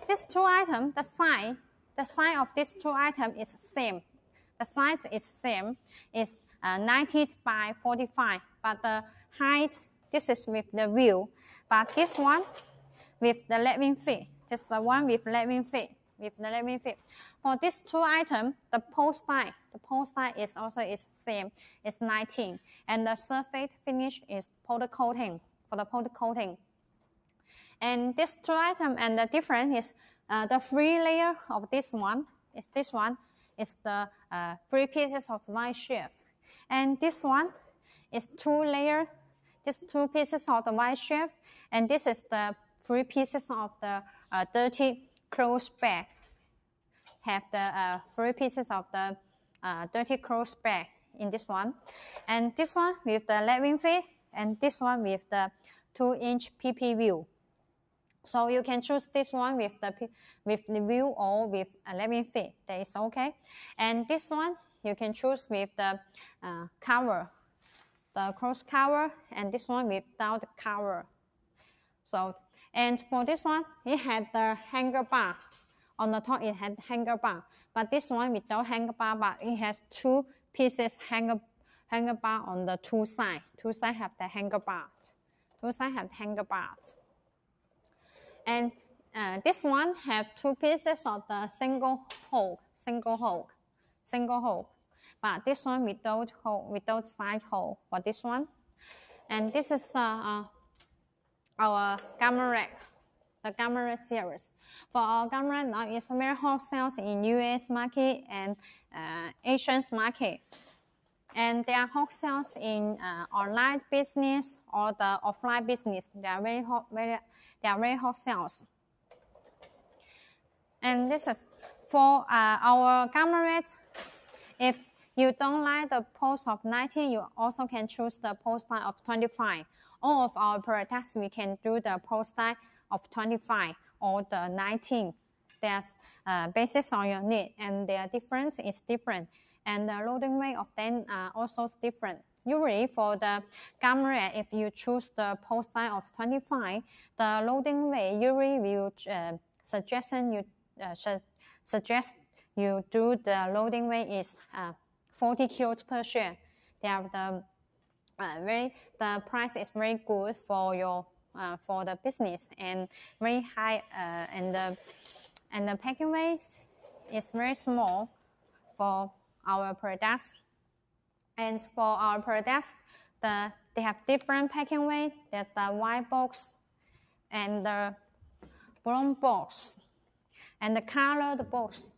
These two items, the size of these two items is same. The size is same. It's 90 by 45, but the height, this is with the view. But this one with the leveling feet. This is the one with leveling feet. For these two items, the post size is also same. It's 19, and the surface finish is powder coating for the powder coating. And this two items and the difference is the free layer of this one is the 3 pieces of white sheaf, and this one is 2 layer. These 2 pieces of the white sheaf, and this is the 3 pieces of the dirty clothes bag. Have the 3 pieces of the dirty clothes bag in this one, and this one with the leveling feet, and this one with the 2-inch PP view. So you can choose this one with the view or with a leveling feet. That is okay. And this one you can choose with the cover, the cross cover, and this one without the cover. So, and for this one, it had the hanger bar. On the top, it had hanger bar. But this one without hanger bar, but it has 2 pieces hanger bar on the 2 sides. 2 sides have the hanger bar. And this one have 2 pieces of the single hole. But this one without side hole for this one. And this is our gamma rack, the gamma rack series. For our gamma rack now, it's very hot sales in US market and Asian market. And there are hot sales in online business or the offline business. They are very hot sales. And this is for our gamma rates. If you don't like the post of 19, you also can choose the post size of 25. All of our products, we can do the post size of 25 or the 19. There's basis on your need, and their difference is different. And the loading weight of them are also different. Usually for the gamma ray, if you choose the post size of 25, the loading weight usually will suggest you do the loading weight is 40 kilos per share. They have the price is very good for your for the business and very high and the packing weight is very small for our products. And for our products, they have different packing weight. There's the white box and the brown box and the colored box.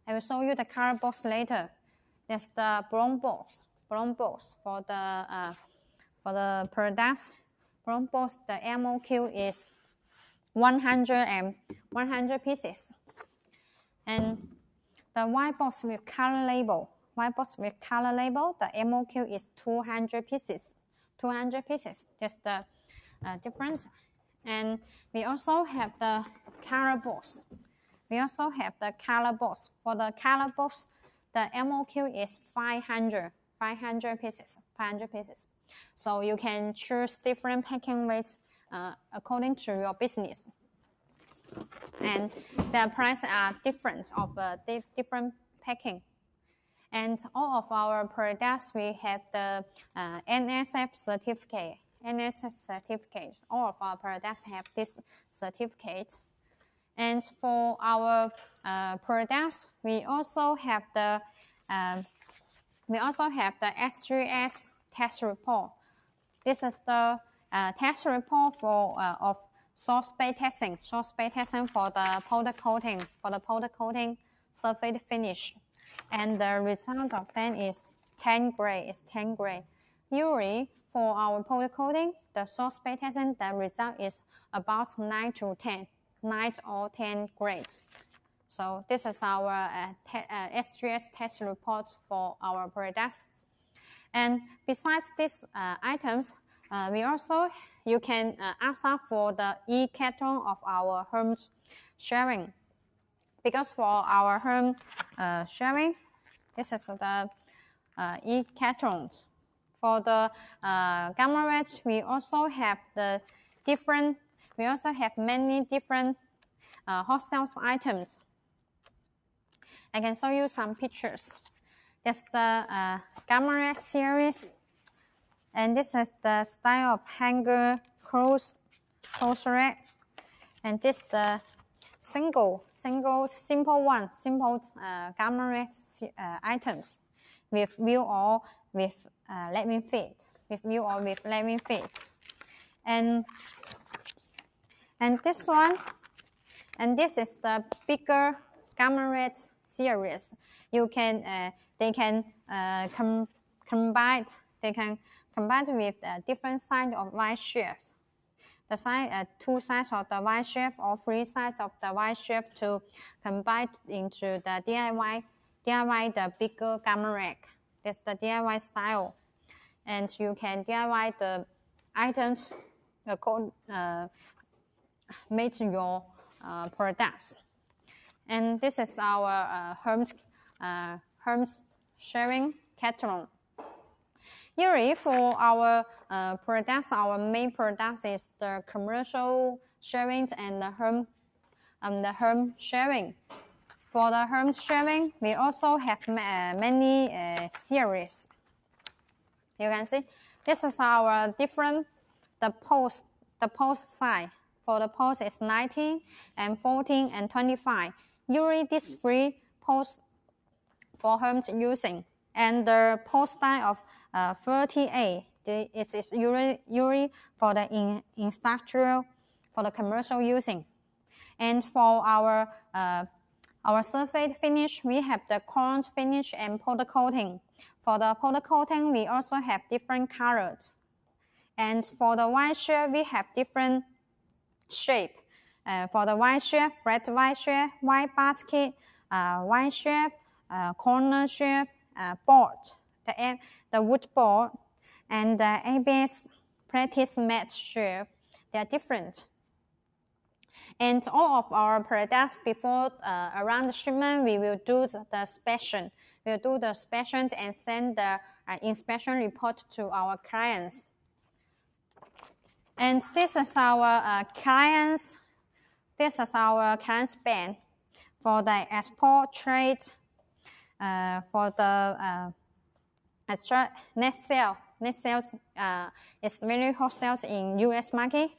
I will show you the color box later. There's the brown box for the products. Brown box, the MOQ is 100 pieces. And the white box with color label, the MOQ is 200 pieces. That's the difference. And we also have the color box. For the color box, the MOQ is 500 pieces. So you can choose different packing weights according to your business. And the prices are different of different packing. And all of our products, we have the NSF certificate. All of our products have this certificate. And for our products, we also have the S3S test report. This is the test report for of soft space testing for the powder coating, surface finish. And the result of that is 10 grade. Usually for our powder coating, the soft space testing, the result is about 9 or 10 grades. So this is our S3S test report for our products. And besides these items, we also you can ask up for the e-catron of our home sharing. Because for our home sharing, this is the e-catrons. For the gamma rays, we also have many different hot cells items. I can show you some pictures. That's the gamma ray series, and this is the style of hanger close rack, and this is the simple gamma ray items with view or with lead-wing feet, and this one, and this is the bigger gamma ray series. You can they can combine with different sides of Y shape. The side, two sides of the Y shape or three sides of the Y shape to combine into the DIY the bigger gamma rack. That's the DIY style, and you can DIY the items made your products. And this is our home sharing catalog. Usually for our products, our main products is the commercial sharing and the home sharing. For the home sharing, we also have many series. You can see this is our the post size. For the post is 19 and 14 and 25. Usually these three posts for home using, and the post style of 38 is usually for the industrial, for the commercial using. And for our surface finish, we have the corn finish and powder coating. For the powder coating, we also have different colors. And for the white shape, we have different shape. For the white shape, flat white shape, white basket, white shape, corner shape, board, the wood board, and the ABS practice mat shape. They are different. And all of our products before around the shipment, we will do the inspection. We'll do the inspection and send the inspection report to our clients. And this is our clients. This is our clients band for the export trade. For the net sales is very hot sales in U.S. market.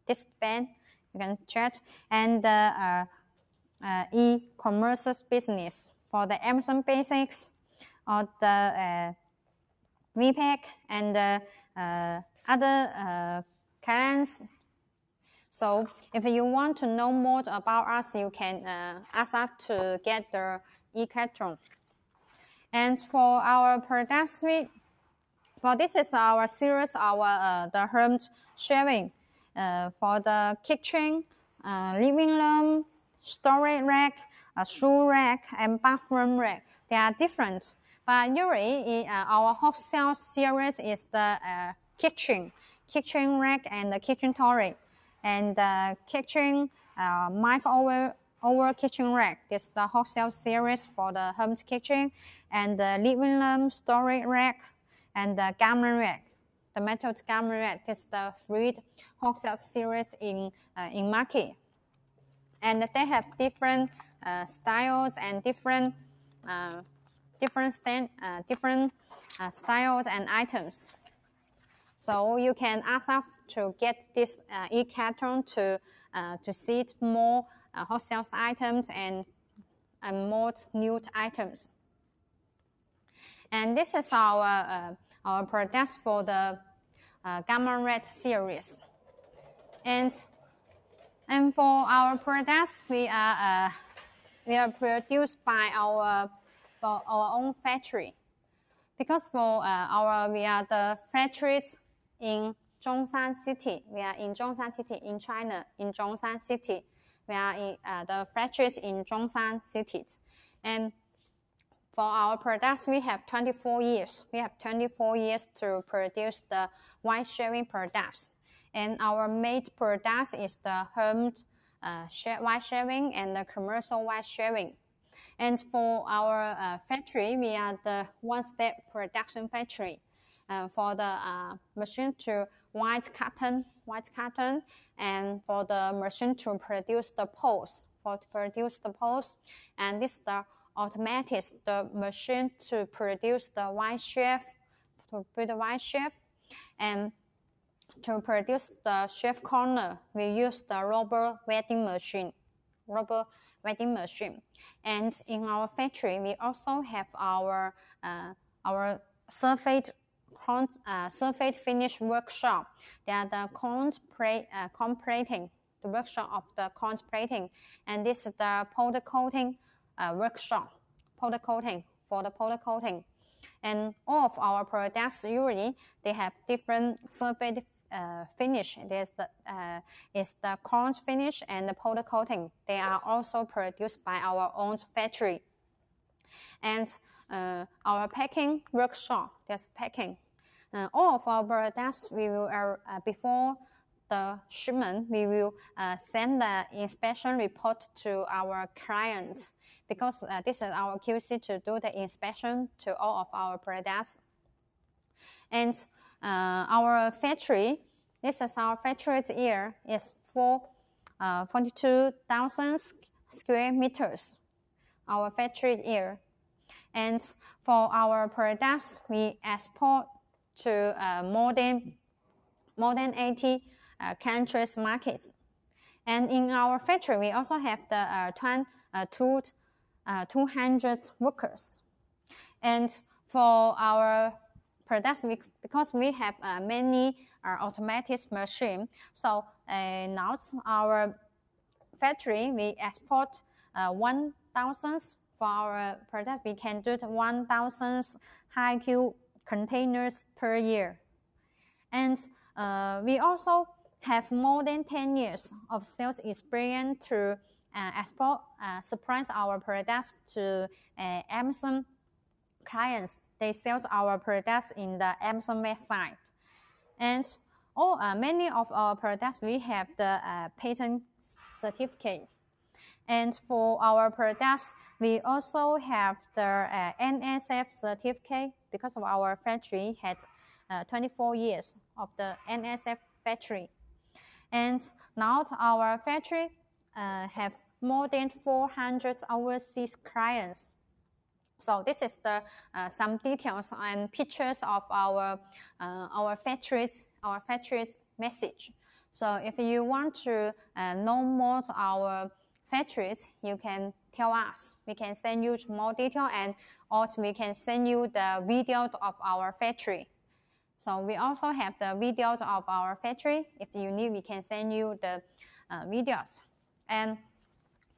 This band you can check, and the e-commerce business for the Amazon Basics or the VPAC and the other clients. So if you want to know more about us, you can ask us to get the e-catron. And for our product suite, this is our series, the home sharing. For the kitchen, living room, storage rack, shoe rack, and bathroom rack, they are different. But usually, our hot sales series is the kitchen rack and the kitchen storage, and the kitchen microwave over kitchen rack. This is the hot sales series for the home kitchen, and the living room storage rack, and the gamma rack. The metal gamma rack is the three hot sales series in market, and they have different styles and different styles and items. So you can ask us to get this e-catron to see more hot sales items and more new items. And this is our products for the gamma red series. And for our products, we are produced by our own factory. Because for we are the factories in Zhongshan City. We are in Zhongshan City in China. In Zhongshan City, we are in the factories in Zhongshan City, and for our products, we have 24 years. We have 24 years to produce the wine sharing products. And our main products is the home white shelving and the commercial white shelving. And for our factory, we are the one-step production factory for the machine to white cotton, and for the machine to produce the poles, and this is the automatic the machine to produce the white sheaf, and to produce the sheaf corner, we use the rubber welding machine. And in our factory, we also have our surface finish workshop. They are the cone plating, the workshop of the cone plating, and this is the powder coating workshop, powder coating. And all of our products usually they have different surface finish. There's the cone finish and the powder coating. They are also produced by our own factory. And our packing workshop, that's packing. All of our products, we will before the shipment, we will send the inspection report to our client, because this is our QC to do the inspection to all of our products. And our factory, this is our factory here, is 42,000 square meters, our factory here. And for our products, we export to more than 80 countries markets. And in our factory, we also have the 200 workers. And for our products, because we have many automatic machines, so now our factory, we export 1,000 for our product. We can do 1,000 high-Q containers per year. And we also have more than 10 years of sales experience to export, supply our products to Amazon clients. They sell our products in the Amazon website. And many of our products, we have the patent certificate. And for our products, we also have the NSF certificate, because of our factory had 24 years of the NSF factory. And now our factory have more than 400 overseas clients. So this is the some details and pictures of our factories message. So if you want to know more of our factories, you can tell us. We can send you more detail, and also we can send you the videos of our factory. So we also have the videos of our factory. If you need, we can send you the videos. And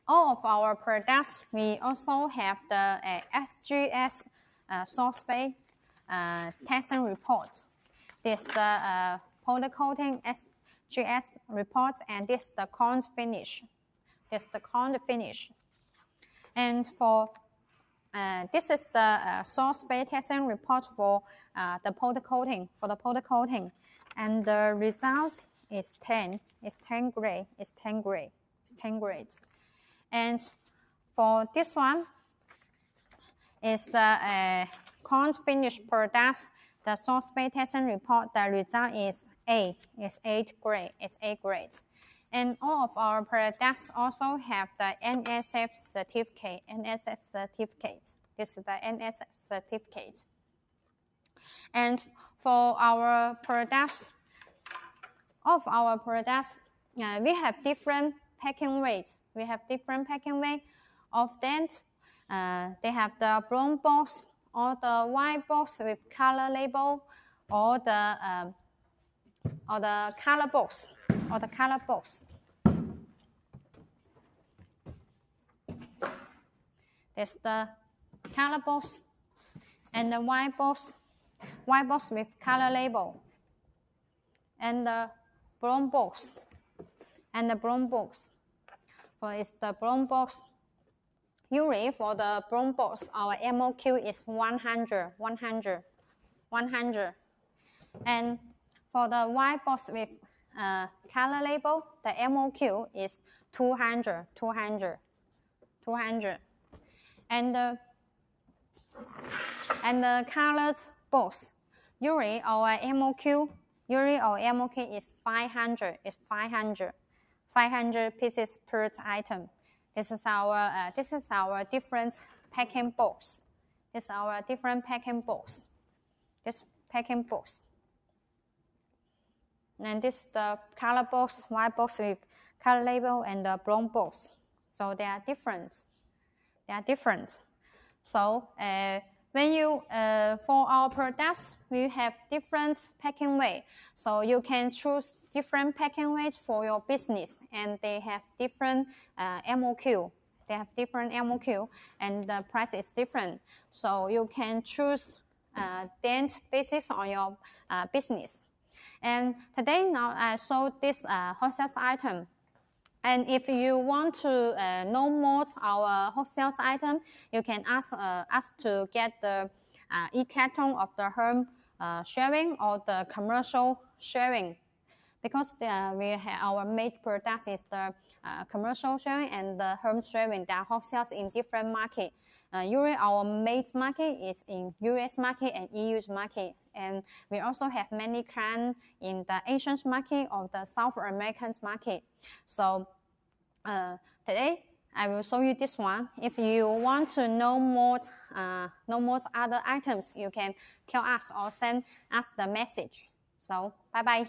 all of our products, we also have the SGS source space testing report. This is the powder coating SGS report, and this is the cone finish. And for this is the source space testing report for the powder coating. And the result is 10. It's 10 grade. And for this one is the cone finish products. The source space testing report. The result is A. It's 8 grade. And all of our products also have the NSF certificate. This is the NSF certificate. And for our products, we have different packing weight. Of them, they have the brown box or the white box with color label, or the color box. There's the color box and the white box with color label, and the brown box. For it's the brown box. Usually for the brown box, our MOQ is 100. And for the white box with color label, the MOQ is 200. And the colored box, usually our MOQ is 500. 500 pieces per item. This is our different packing box. This is our different packing box. This packing box. And this is the color box, white box with color label, and the brown box. So they are different. So when you for our products, we have different packing weight. So you can choose different packing weights for your business, and they have different MOQ. And the price is different. So you can choose then basis on your business. And today now I showed this wholesale item. And if you want to know more our wholesale item, you can ask us to get the e-carton of the home sharing or the commercial sharing, because our main product is the commercial sharing and the home sharing. They are wholesales in different market. Usually our main market is in US market and EU market, and we also have many clients in the Asian market or the South American market. So today I will show you this one. If you want to know more other items, you can call us or send us the message. So bye bye.